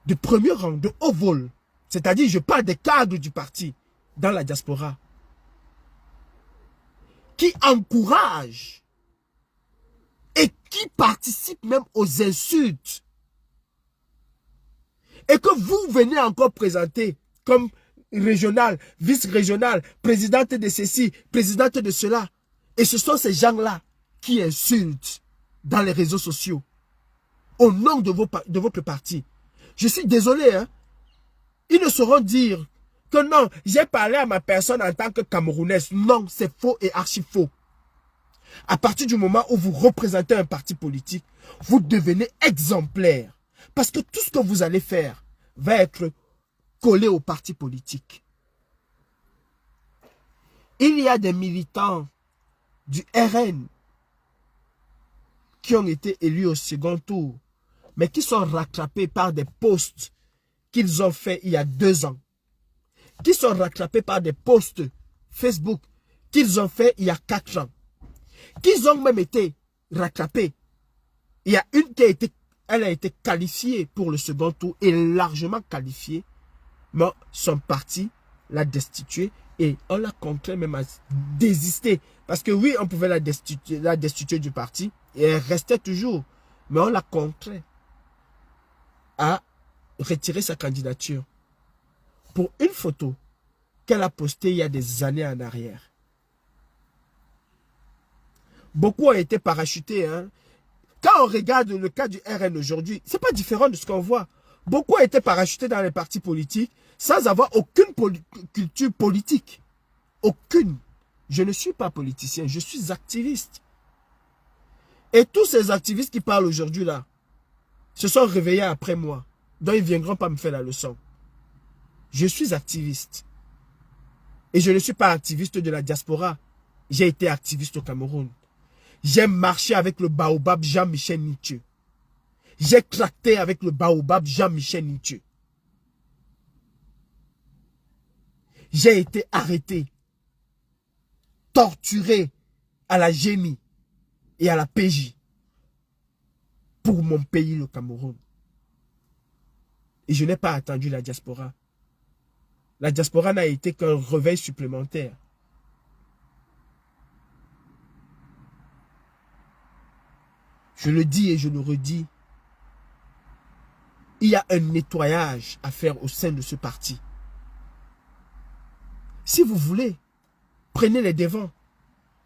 de premier rang, de haut vol, c'est-à-dire je parle des cadres du parti dans la diaspora, qui encouragent et qui participent même aux insultes. Et que vous venez encore présenter comme régional, vice-régional, présidente de ceci, présidente de cela. Et ce sont ces gens-là qui insultent dans les réseaux sociaux au nom de votre parti. Je suis désolé, hein. Ils ne sauront dire que non, j'ai parlé à ma personne en tant que Camerounaise. Non, c'est faux et archi faux. À partir du moment où vous représentez un parti politique, vous devenez exemplaire. Parce que tout ce que vous allez faire va être collés aux partis politiques. Il y a des militants du RN qui ont été élus au second tour, mais qui sont rattrapés par des posts qu'ils ont fait il y a 2 ans, qui sont rattrapés par des posts Facebook qu'ils ont fait il y a 4 ans, qu'ils ont même été rattrapés. Il y a une qui elle a été qualifiée pour le second tour et largement qualifiée, mais son parti l'a destituée et on l'a contraint même à désister. Parce que oui, on pouvait la destituer du parti et elle restait toujours, mais on l'a contraint à retirer sa candidature pour une photo qu'elle a postée il y a des années en arrière. Beaucoup ont été parachutés. Hein. Quand on regarde le cas du RN aujourd'hui, ce n'est pas différent de ce qu'on voit. Beaucoup ont été parachutés dans les partis politiques sans avoir aucune culture politique. Aucune. Je ne suis pas politicien, je suis activiste. Et tous ces activistes qui parlent aujourd'hui là, se sont réveillés après moi. Donc ils ne viendront pas me faire la leçon. Je suis activiste. Et je ne suis pas activiste de la diaspora. J'ai été activiste au Cameroun. J'ai marché avec le baobab Jean-Michel Nithieu. J'ai tracté avec le baobab Jean-Michel Nithieu. J'ai été arrêté, torturé à la GMI et à la PJ pour mon pays, le Cameroun. Et je n'ai pas attendu la diaspora. La diaspora n'a été qu'un réveil supplémentaire. Je le dis et je le redis. Il y a un nettoyage à faire au sein de ce parti. Si vous voulez, prenez les devants.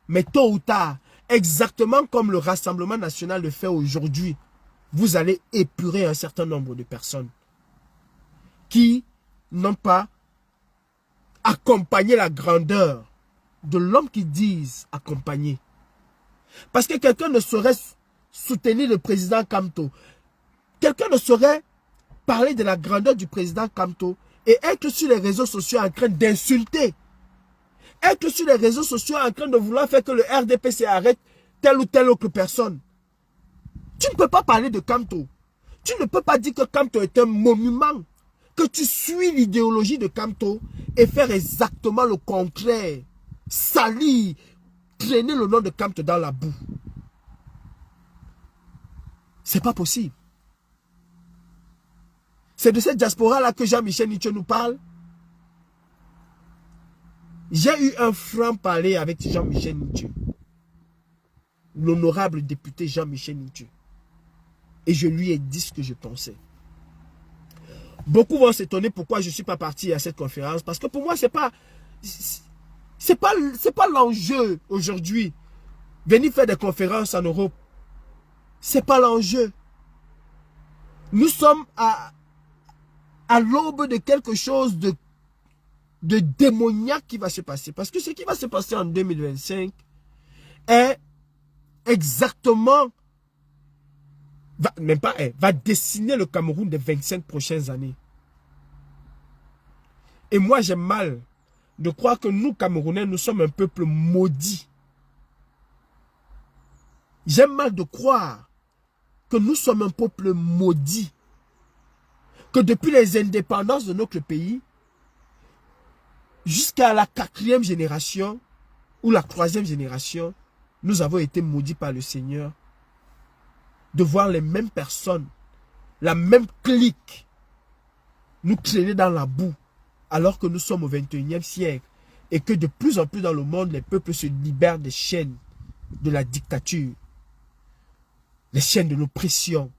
Mais tôt ou tard, exactement comme le Rassemblement national le fait aujourd'hui, vous allez épurer un certain nombre de personnes qui n'ont pas accompagné la grandeur de l'homme qu'ils disent accompagner. Parce que quelqu'un ne saurait soutenir le président Kamto. Quelqu'un ne saurait parler de la grandeur du président Kamto et être sur les réseaux sociaux en train d'insulter. Être sur les réseaux sociaux en train de vouloir faire que le RDPC arrête telle ou telle autre personne. Tu ne peux pas parler de Kamto. Tu ne peux pas dire que Kamto est un monument. Que tu suis l'idéologie de Kamto et faire exactement le contraire. Salir, traîner le nom de Kamto dans la boue. C'est pas possible. C'est de cette diaspora-là que Jean-Michel Nithieu nous parle. J'ai eu un franc-parler avec Jean-Michel Nithieu. L'honorable député Jean-Michel Nithieu. Et je lui ai dit ce que je pensais. Beaucoup vont s'étonner pourquoi je ne suis pas parti à cette conférence. Parce que pour moi, c'est pas l'enjeu aujourd'hui. Venir faire des conférences en Europe. C'est pas l'enjeu. Nous sommes à l'aube de quelque chose de démoniaque qui va se passer. Parce que ce qui va se passer en 2025 est exactement, va dessiner le Cameroun des 25 prochaines années. Et moi, j'ai mal de croire que nous, Camerounais, nous sommes un peuple maudit. J'ai mal de croire que nous sommes un peuple maudit. Que depuis les indépendances de notre pays, jusqu'à la 4e génération ou la 3e génération, nous avons été maudits par le Seigneur de voir les mêmes personnes, la même clique, nous traîner dans la boue, alors que nous sommes au 21e siècle et que de plus en plus dans le monde, les peuples se libèrent des chaînes de la dictature, les chaînes de l'oppression,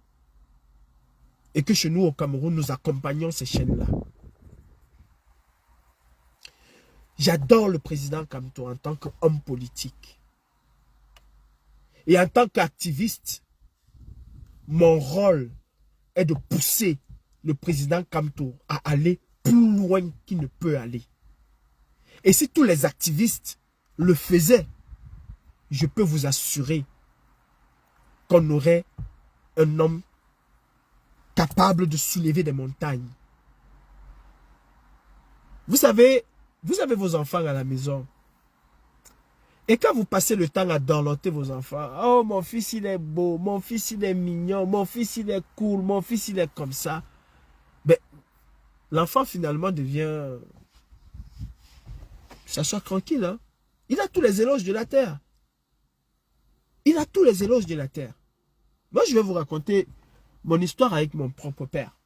et que chez nous au Cameroun, nous accompagnons ces chaînes-là. J'adore le président Kamto en tant qu'homme politique. Et en tant qu'activiste, mon rôle est de pousser le président Kamto à aller plus loin qu'il ne peut aller. Et si tous les activistes le faisaient, je peux vous assurer qu'on aurait un homme capable de soulever des montagnes. Vous savez, vous avez vos enfants à la maison. Et quand vous passez le temps à dorloter vos enfants, oh mon fils il est beau, mon fils il est mignon, mon fils il est cool, mon fils il est comme ça. Ben, l'enfant finalement devient... Ça soit tranquille, hein. Il a tous les éloges de la terre. Il a tous les éloges de la terre. Moi je vais vous raconter mon histoire avec mon propre père.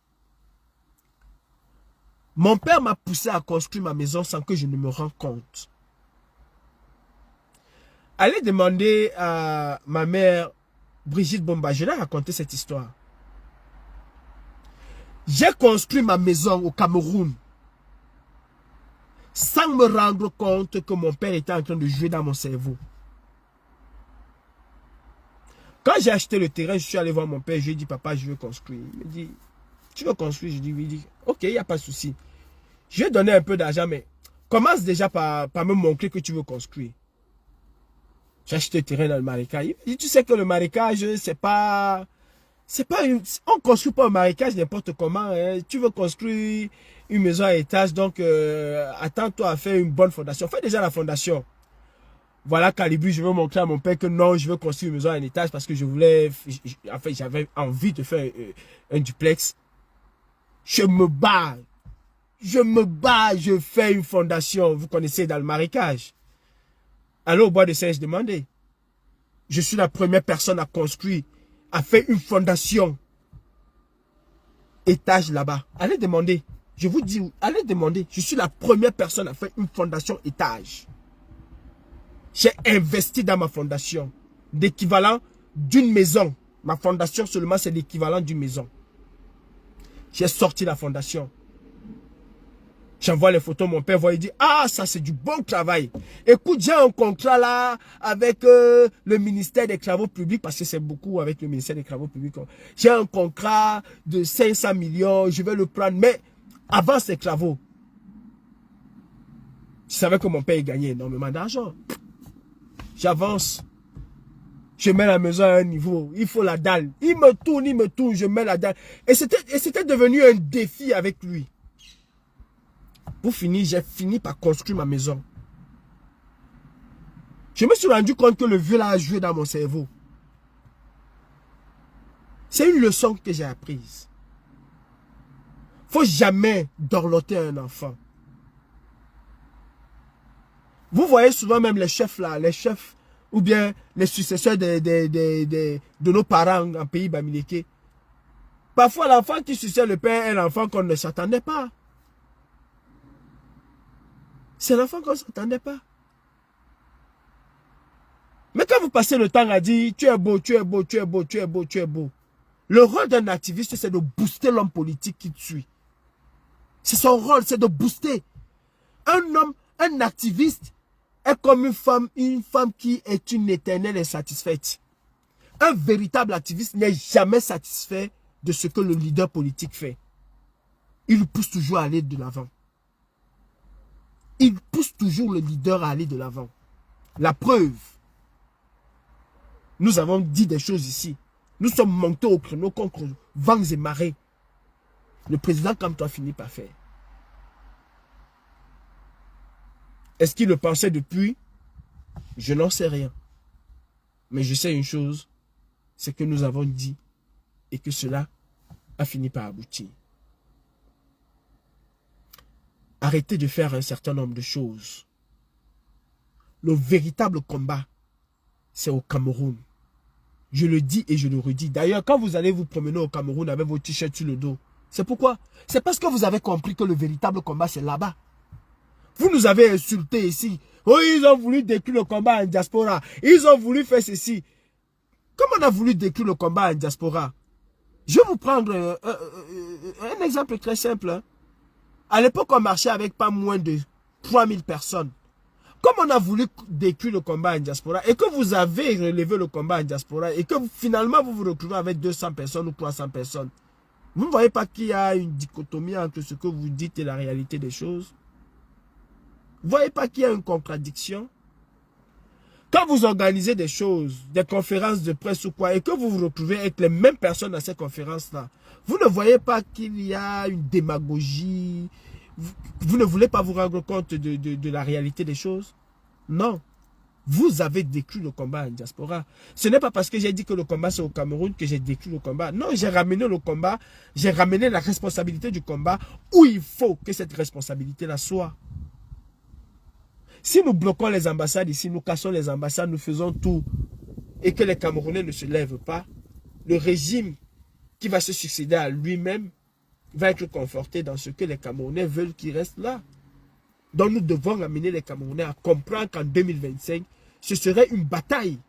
Mon père m'a poussé à construire ma maison sans que je ne me rende compte. Allez demander à ma mère, Brigitte Bomba, je l'ai raconté cette histoire. J'ai construit ma maison au Cameroun sans me rendre compte que mon père était en train de jouer dans mon cerveau. Quand j'ai acheté le terrain, je suis allé voir mon père, je lui ai dit, papa, je veux construire. Il me dit, tu veux construire? Je dis, oui. Il dit, ok, il n'y a pas de souci. Je vais donner un peu d'argent, mais commence déjà par me montrer que tu veux construire. J'ai acheté le terrain dans le marécage. Il me dit, tu sais que le marécage, c'est pas on ne construit pas un marécage n'importe comment. Hein. Tu veux construire une maison à étage, donc attends-toi à faire une bonne fondation. Fais déjà la fondation. Voilà, Calibu, je veux montrer à mon père que non, je veux construire une maison à un étage parce que je voulais, en fait, j'avais envie de faire un duplex. Je me bats, je fais une fondation. Vous connaissez dans le marécage. Allez au bois de Seigne, demandez. Je suis la première personne à construire, à faire une fondation. Étage là-bas. Allez demander. Je vous dis, allez demander. Je suis la première personne à faire une fondation étage. J'ai investi dans ma fondation. D'équivalent d'une maison. Ma fondation seulement, c'est l'équivalent d'une maison. J'ai sorti la fondation. J'envoie les photos, mon père voit, il dit, ah, ça c'est du bon travail. Écoute, j'ai un contrat là avec le ministère des Travaux Publics, parce que c'est beaucoup avec le ministère des Travaux Publics. J'ai un contrat de 500 millions, je vais le prendre, mais avant ces travaux, je savais que mon père gagnait énormément d'argent. J'avance, je mets la maison à un niveau, il faut la dalle. Il me tourne, je mets la dalle. Et c'était devenu un défi avec lui. Pour finir, j'ai fini par construire ma maison. Je me suis rendu compte que le vieux là a joué dans mon cerveau. C'est une leçon que j'ai apprise. Faut jamais dorloter un enfant. Vous voyez souvent même les chefs là, les chefs ou bien les successeurs de nos parents en pays bamileke. Parfois l'enfant qui succède le père est l'enfant qu'on ne s'attendait pas. C'est l'enfant qu'on ne s'attendait pas. Mais quand vous passez le temps à dire tu es beau, tu es beau, tu es beau, tu es beau, tu es beau. Le rôle d'un activiste, c'est de booster l'homme politique qui te suit. C'est son rôle, c'est de booster. Un activiste est comme une femme qui est une éternelle insatisfaite. Un véritable activiste n'est jamais satisfait de ce que le leader politique fait. Il pousse toujours à aller de l'avant. Il pousse toujours le leader à aller de l'avant. La preuve, nous avons dit des choses ici. Nous sommes montés au créneau contre vents et marées. Le président comme toi finit par faire. Est-ce qu'il le pensait depuis? Je n'en sais rien. Mais je sais une chose, c'est que nous avons dit et que cela a fini par aboutir. Arrêtez de faire un certain nombre de choses. Le véritable combat, c'est au Cameroun. Je le dis et je le redis. D'ailleurs, quand vous allez vous promener au Cameroun avec vos t-shirts sur le dos, c'est pourquoi? C'est parce que vous avez compris que le véritable combat, c'est là-bas. Vous nous avez insultés ici. Oh, ils ont voulu détruire le combat en diaspora. Ils ont voulu faire ceci. Comme on a voulu détruire le combat en diaspora, je vais vous prendre un exemple très simple. Hein. À l'époque, on marchait avec pas moins de 3000 personnes. Comme on a voulu détruire le combat en diaspora et que vous avez relevé le combat en diaspora et que finalement vous vous retrouvez avec 200 personnes ou 300 personnes, vous ne voyez pas qu'il y a une dichotomie entre ce que vous dites et la réalité des choses? Vous ne voyez pas qu'il y a une contradiction? Quand vous organisez des choses, des conférences de presse ou quoi, et que vous vous retrouvez avec les mêmes personnes à ces conférences-là, vous ne voyez pas qu'il y a une démagogie, vous ne voulez pas vous rendre compte de la réalité des choses? Non. Vous avez décrit le combat en diaspora. Ce n'est pas parce que j'ai dit que le combat c'est au Cameroun que j'ai décrit le combat. Non, j'ai ramené le combat, j'ai ramené la responsabilité du combat où il faut que cette responsabilité-là soit. Si nous bloquons les ambassades ici, nous cassons les ambassades, nous faisons tout et que les Camerounais ne se lèvent pas, le régime qui va se succéder à lui-même va être conforté dans ce que les Camerounais veulent qu'il reste là. Donc nous devons amener les Camerounais à comprendre qu'en 2025, ce serait une bataille.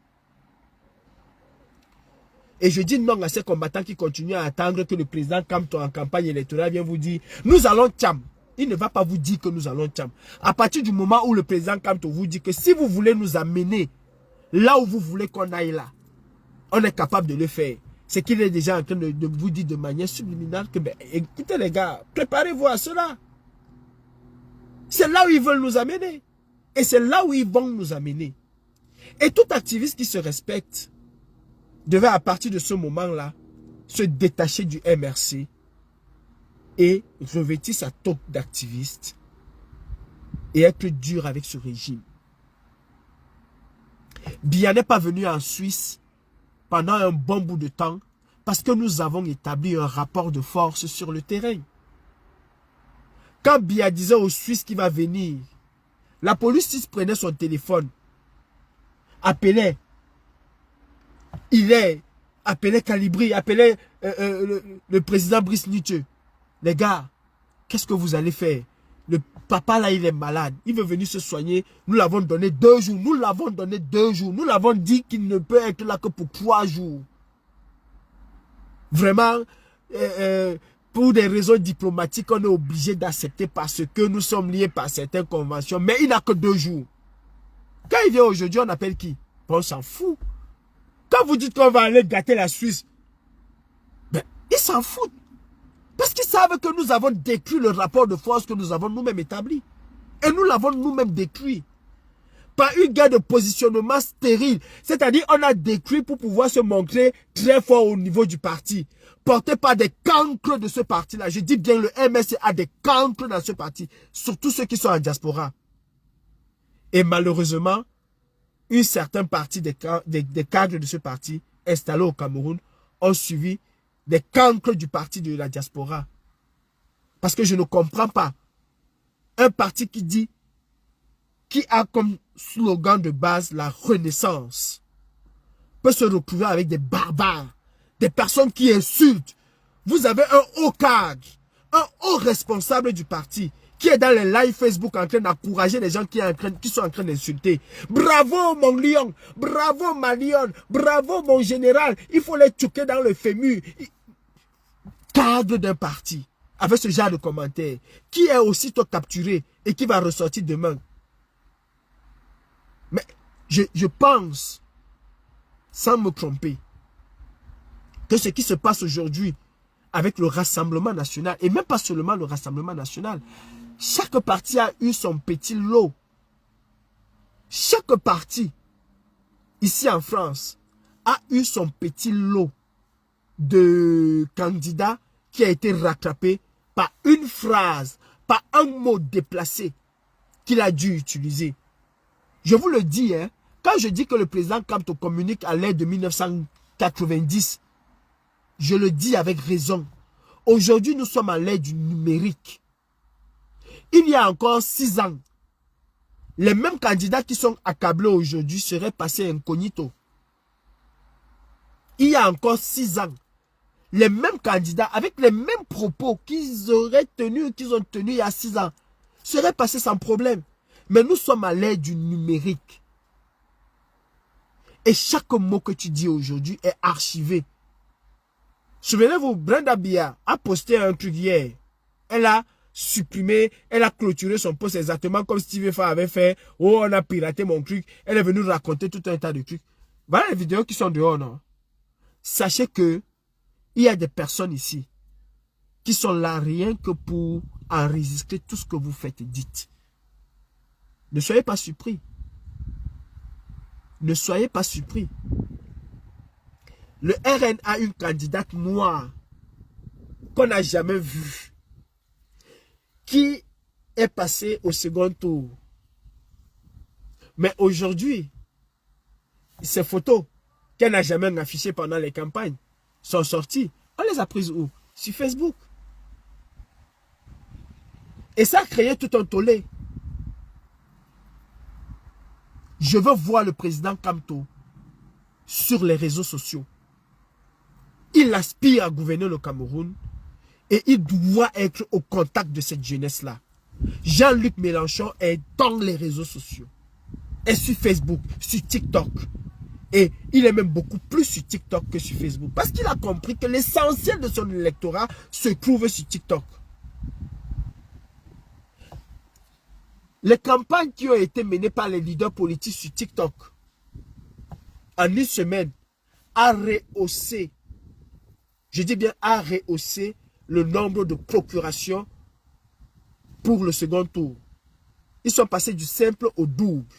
Et je dis non à ces combattants qui continuent à attendre que le président Kamto en campagne électorale vienne vous dire « Nous allons tcham ». Il ne va pas vous dire que nous allons tcham. À partir du moment où le président Kamto vous dit que si vous voulez nous amener là où vous voulez qu'on aille là, on est capable de le faire. C'est qu'il est déjà en train de vous dire de manière subliminale que, ben, écoutez les gars, préparez-vous à cela. C'est là où ils veulent nous amener. Et c'est là où ils vont nous amener. Et tout activiste qui se respecte devait à partir de ce moment-là se détacher du MRC et revêtir sa toque d'activiste et être dur avec ce régime. Biya n'est pas venu en Suisse pendant un bon bout de temps parce que nous avons établi un rapport de force sur le terrain. Quand Biya disait aux Suisses qu'il va venir, la police suisse prenait son téléphone, appelait Calibri, appelait le président Brice Nietzsche. Les gars, qu'est-ce que vous allez faire? Le papa là, il est malade. Il veut venir se soigner. Nous l'avons donné 2 jours. Nous l'avons donné 2 jours. Nous l'avons dit qu'il ne peut être là que pour 3 jours. Vraiment, pour des raisons diplomatiques, on est obligé d'accepter parce que nous sommes liés par certaines conventions. Mais il n'a que 2 jours. Quand il vient aujourd'hui, on appelle qui? On s'en fout. Quand vous dites qu'on va aller gâter la Suisse, ben, ils s'en foutent. Parce qu'ils savent que nous avons détruit le rapport de force que nous avons nous-mêmes établi. Et nous l'avons nous-mêmes détruit. Par une guerre de positionnement stérile. C'est-à-dire on a détruit pour pouvoir se montrer très fort au niveau du parti. Porté par des cancres de ce parti-là. Je dis bien le MSC a des cancres dans ce parti. Surtout ceux qui sont en diaspora. Et malheureusement, une certaine partie des cadres de ce parti installés au Cameroun ont suivi des cancres du parti de la diaspora. Parce que je ne comprends pas. Un parti qui a comme slogan de base la renaissance, peut se retrouver avec des barbares, des personnes qui insultent. Vous avez un haut cadre, un haut responsable du parti, qui est dans les lives Facebook en train d'encourager les gens qui sont en train d'insulter. Bravo mon lion, bravo ma lionne, bravo mon général, il faut les choquer dans le fémur. Cadre d'un parti, avec ce genre de commentaires, qui est aussitôt capturé et qui va ressortir demain. Mais je pense, sans me tromper, que ce qui se passe aujourd'hui avec le Rassemblement national, et même pas seulement le Rassemblement national, chaque parti a eu son petit lot. Chaque parti, ici en France, a eu son petit lot de candidats qui a été rattrapé par une phrase, par un mot déplacé qu'il a dû utiliser. Je vous le dis, hein, quand je dis que le président Kamto communique à l'ère de 1990, je le dis avec raison. Aujourd'hui, nous sommes à l'ère du numérique. Il y a encore 6 ans, les mêmes candidats qui sont accablés aujourd'hui seraient passés incognito. Il y a encore 6 ans, les mêmes candidats, avec les mêmes propos qu'ils ont tenus il y a 6 ans, seraient passés sans problème. Mais nous sommes à l'ère du numérique. Et chaque mot que tu dis aujourd'hui est archivé. Souvenez-vous, Brenda Biya a posté un truc hier. Elle a supprimé, elle a clôturé son post exactement comme Steve Fa avait fait. Oh, on a piraté mon truc. Elle est venue raconter tout un tas de trucs. Voilà les vidéos qui sont dehors, non? Sachez que il y a des personnes ici qui sont là rien que pour enregistrer tout ce que vous faites et dites. Ne soyez pas surpris. Ne soyez pas surpris. Le RN a une candidate noire qu'on n'a jamais vue, qui est passé au second tour. Mais aujourd'hui, ces photos qu'elle n'a jamais affichées pendant les campagnes sont sorties. On les a prises où? Sur Facebook. Et ça a créé tout un tollé. Je veux voir le président Kamto sur les réseaux sociaux. Il aspire à gouverner le Cameroun et il doit être au contact de cette jeunesse-là. Jean-Luc Mélenchon est dans les réseaux sociaux. Est sur Facebook, sur TikTok. Et il est même beaucoup plus sur TikTok que sur Facebook. Parce qu'il a compris que l'essentiel de son électorat se trouve sur TikTok. Les campagnes qui ont été menées par les leaders politiques sur TikTok, en une semaine, a rehaussé, je dis bien a rehaussé le nombre de procurations pour le second tour. Ils sont passés du simple au double.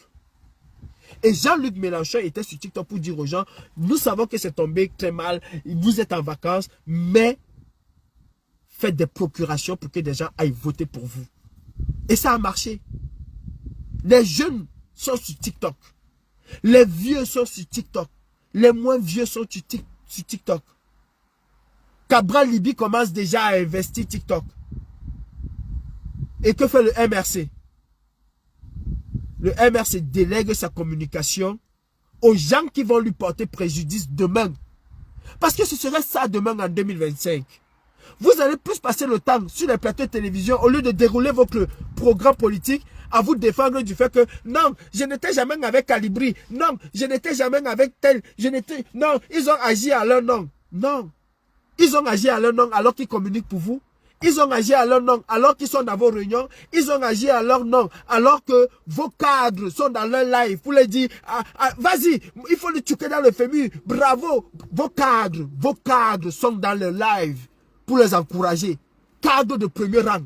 Et Jean-Luc Mélenchon était sur TikTok pour dire aux gens, nous savons que c'est tombé très mal, vous êtes en vacances, mais faites des procurations pour que des gens aillent voter pour vous. Et ça a marché. Les jeunes sont sur TikTok. Les vieux sont sur TikTok. Les moins vieux sont sur TikTok. Cabral Libye commence déjà à investir TikTok. Et que fait le MRC? Le MRC délègue sa communication aux gens qui vont lui porter préjudice demain. Parce que ce serait ça demain en 2025. Vous allez plus passer le temps sur les plateaux de télévision au lieu de dérouler votre programme politique à vous défendre du fait que non, je n'étais jamais avec Calibri, non, je n'étais jamais avec tel, non, ils ont agi à leur nom. Non, ils ont agi à leur nom alors qu'ils communiquent pour vous. Ils ont agi à leur nom alors qu'ils sont dans vos réunions. Ils ont agi à leur nom alors que vos cadres sont dans leur live pour les dire vas-y, il faut le tuer dans le fémur. Bravo, vos cadres sont dans le live pour les encourager. Cadres de premier rang.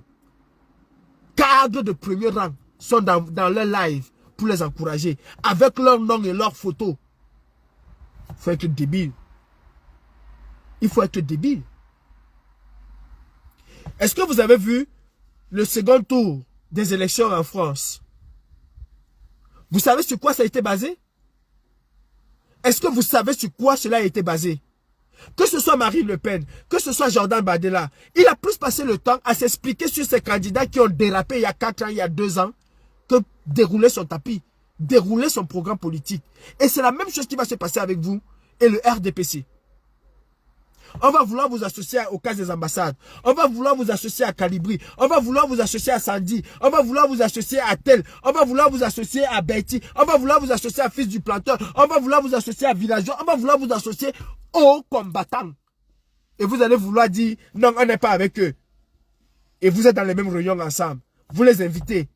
Cadres de premier rang sont dans leur live pour les encourager. Avec leur nom et leur photo. Il faut être débile. Il faut être débile. Est-ce que vous avez vu le second tour des élections en France? Vous savez sur quoi ça a été basé? Est-ce que vous savez sur quoi cela a été basé? Que ce soit Marine Le Pen, que ce soit Jordan Bardella, il a plus passé le temps à s'expliquer sur ces candidats qui ont dérapé il y a 4 ans, il y a 2 ans, que dérouler son tapis, dérouler son programme politique. Et c'est la même chose qui va se passer avec vous et le RDPC. On va vouloir vous associer au cas des ambassades. On va vouloir vous associer à Calibri. On va vouloir vous associer à Sandy. On va vouloir vous associer à Tel. On va vouloir vous associer à Betty. On va vouloir vous associer à Fils du Planteur. On va vouloir vous associer à Villageois. On va vouloir vous associer aux combattants. Et vous allez vouloir dire, non, on n'est pas avec eux. Et vous êtes dans les mêmes réunions ensemble. Vous les invitez.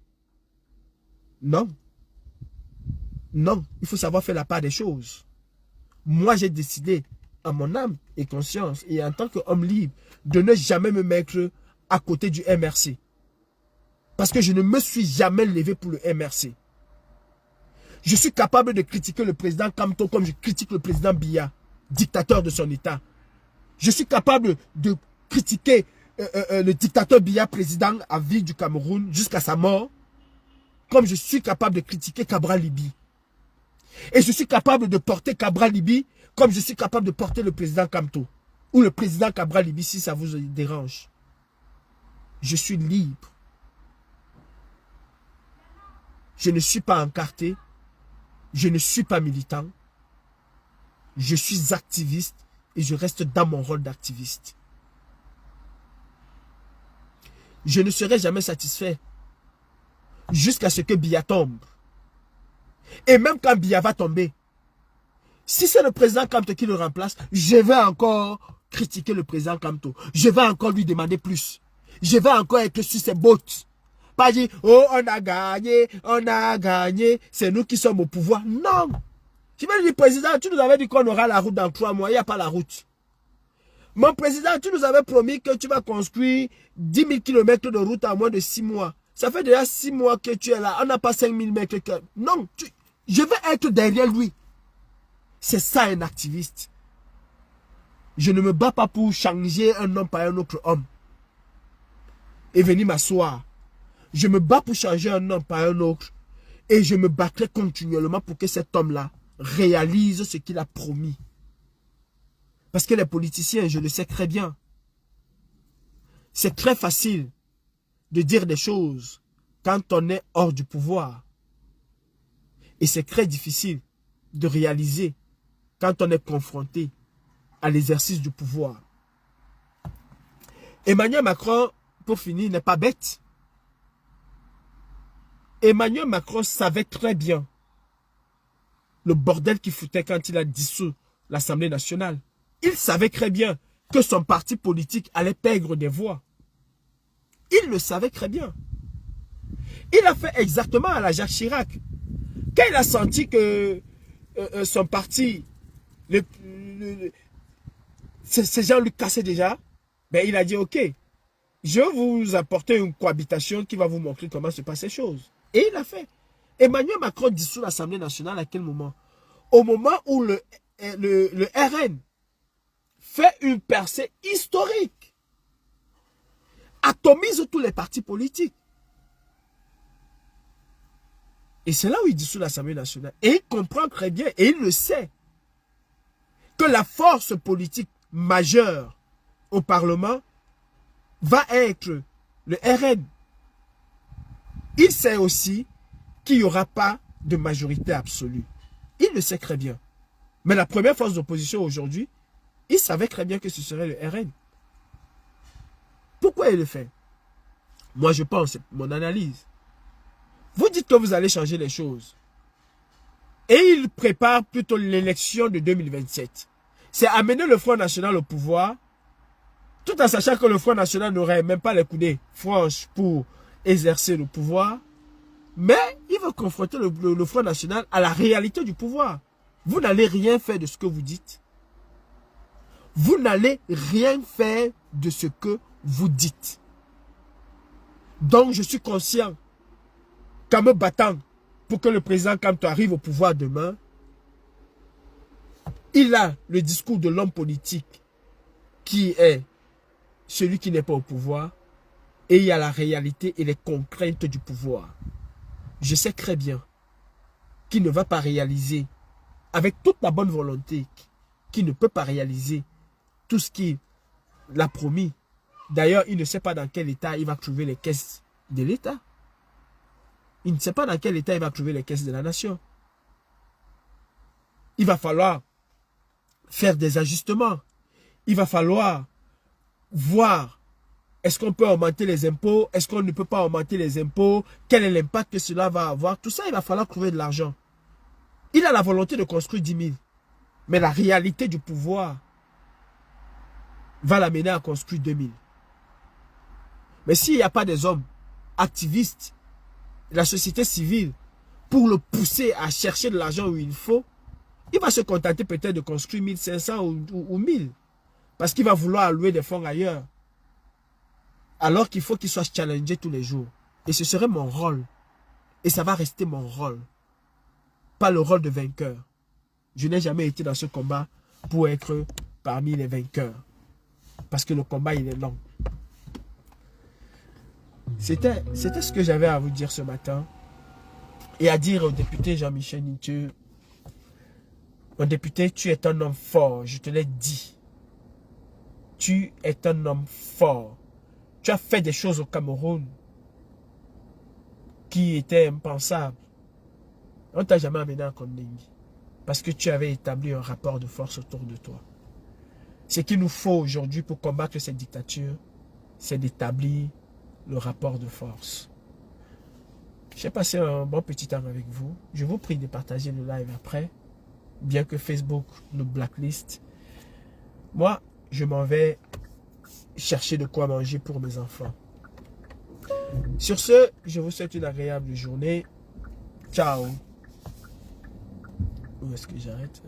Non. Non, il faut savoir faire la part des choses. Moi, j'ai décidé à mon âme et conscience et en tant qu'homme libre de ne jamais me mettre à côté du MRC. Parce que je ne me suis jamais levé pour le MRC. Je suis capable de critiquer le président Kamto comme je critique le président Biya, dictateur de son État. Je suis capable de critiquer le dictateur Biya, président à vie du Cameroun jusqu'à sa mort, comme je suis capable de critiquer Cabral Libye. Et je suis capable de porter Cabral Libye comme je suis capable de porter le président Kamto. Ou le président Cabral Libye si ça vous dérange. Je suis libre. Je ne suis pas encarté. Je ne suis pas militant. Je suis activiste et je reste dans mon rôle d'activiste. Je ne serai jamais satisfait jusqu'à ce que Biya tombe. Et même quand Biya va tomber, si c'est le président Kamto qui le remplace, je vais encore critiquer le président Kamto. Je vais encore lui demander plus. Je vais encore être sur ses bottes. Pas dire, oh, on a gagné, c'est nous qui sommes au pouvoir. Non. Je vais lui dire, président, tu nous avais dit qu'on aura la route dans 3 mois, il n'y a pas la route. Mon président, tu nous avais promis que tu vas construire 10 000 km de route en moins de 6 mois. Ça fait déjà 6 mois que tu es là, on n'a pas 5 000 mètres. Non, je vais être derrière lui. C'est ça un activiste. Je ne me bats pas pour changer un homme par un autre homme. Et venir m'asseoir. Je me bats pour changer un homme par un autre. Et je me battrai continuellement pour que cet homme-là réalise ce qu'il a promis. Parce que les politiciens, je le sais très bien, c'est très facile de dire des choses quand on est hors du pouvoir. Et c'est très difficile de réaliser quand on est confronté à l'exercice du pouvoir. Emmanuel Macron, pour finir, n'est pas bête. Emmanuel Macron savait très bien le bordel qu'il foutait quand il a dissous l'Assemblée nationale. Il savait très bien que son parti politique allait perdre des voix. Il le savait très bien. Il a fait exactement à la Jacques Chirac. Quand il a senti que son parti, ces gens lui cassaient déjà, ben il a dit, ok, je vais vous apporter une cohabitation qui va vous montrer comment se passent les choses. Et il a fait. Emmanuel Macron dissout l'Assemblée nationale à quel moment? Au moment où le RN fait une percée historique. Atomise tous les partis politiques. Et c'est là où il dissout l'Assemblée nationale. Et il comprend très bien, et il le sait, que la force politique majeure au Parlement va être le RN. Il sait aussi qu'il n'y aura pas de majorité absolue. Il le sait très bien. Mais la première force d'opposition aujourd'hui, il savait très bien que ce serait le RN. Pourquoi il le fait? Moi, je pense, c'est mon analyse. Vous dites que vous allez changer les choses. Et il prépare plutôt l'élection de 2027. C'est amener le Front National au pouvoir, tout en sachant que le Front National n'aurait même pas les coudées franches pour exercer le pouvoir. Mais il veut confronter le Front National à la réalité du pouvoir. Vous n'allez rien faire de ce que vous dites. Vous n'allez rien faire de ce que vous dites. Donc je suis conscient qu'en me battant pour que le président Kamto arrive au pouvoir demain, il a le discours de l'homme politique qui est celui qui n'est pas au pouvoir, et il y a la réalité et les contraintes du pouvoir. Je sais très bien qu'il ne va pas réaliser, avec toute la bonne volonté, qu'il ne peut pas réaliser tout ce qu'il a promis. D'ailleurs, il ne sait pas dans quel état il va trouver les caisses de l'État. Il ne sait pas dans quel état il va trouver les caisses de la nation. Il va falloir faire des ajustements. Il va falloir voir, est-ce qu'on peut augmenter les impôts? Est-ce qu'on ne peut pas augmenter les impôts? Quel est l'impact que cela va avoir? Tout ça, il va falloir trouver de l'argent. Il a la volonté de construire 10 000. Mais la réalité du pouvoir va l'amener à construire 2 000. Mais s'il n'y a pas des hommes activistes, la société civile, pour le pousser à chercher de l'argent où il faut, il va se contenter peut-être de construire 1500 ou 1000. Parce qu'il va vouloir allouer des fonds ailleurs. Alors qu'il faut qu'il soit challengé tous les jours. Et ce serait mon rôle. Et ça va rester mon rôle. Pas le rôle de vainqueur. Je n'ai jamais été dans ce combat pour être parmi les vainqueurs. Parce que le combat, il est long. C'était ce que j'avais à vous dire ce matin. Et à dire au député Jean-Michel Nitieux, mon député, tu es un homme fort, je te l'ai dit. Tu es un homme fort. Tu as fait des choses au Cameroun qui étaient impensables. On ne t'a jamais amené en Kondingi parce que tu avais établi un rapport de force autour de toi. Ce qu'il nous faut aujourd'hui pour combattre cette dictature, c'est d'établir le rapport de force. J'ai passé un bon petit temps avec vous. Je vous prie de partager le live après, bien que Facebook nous blacklist. Moi, je m'en vais chercher de quoi manger pour mes enfants. Sur ce, je vous souhaite une agréable journée. Ciao. Où est-ce que j'arrête?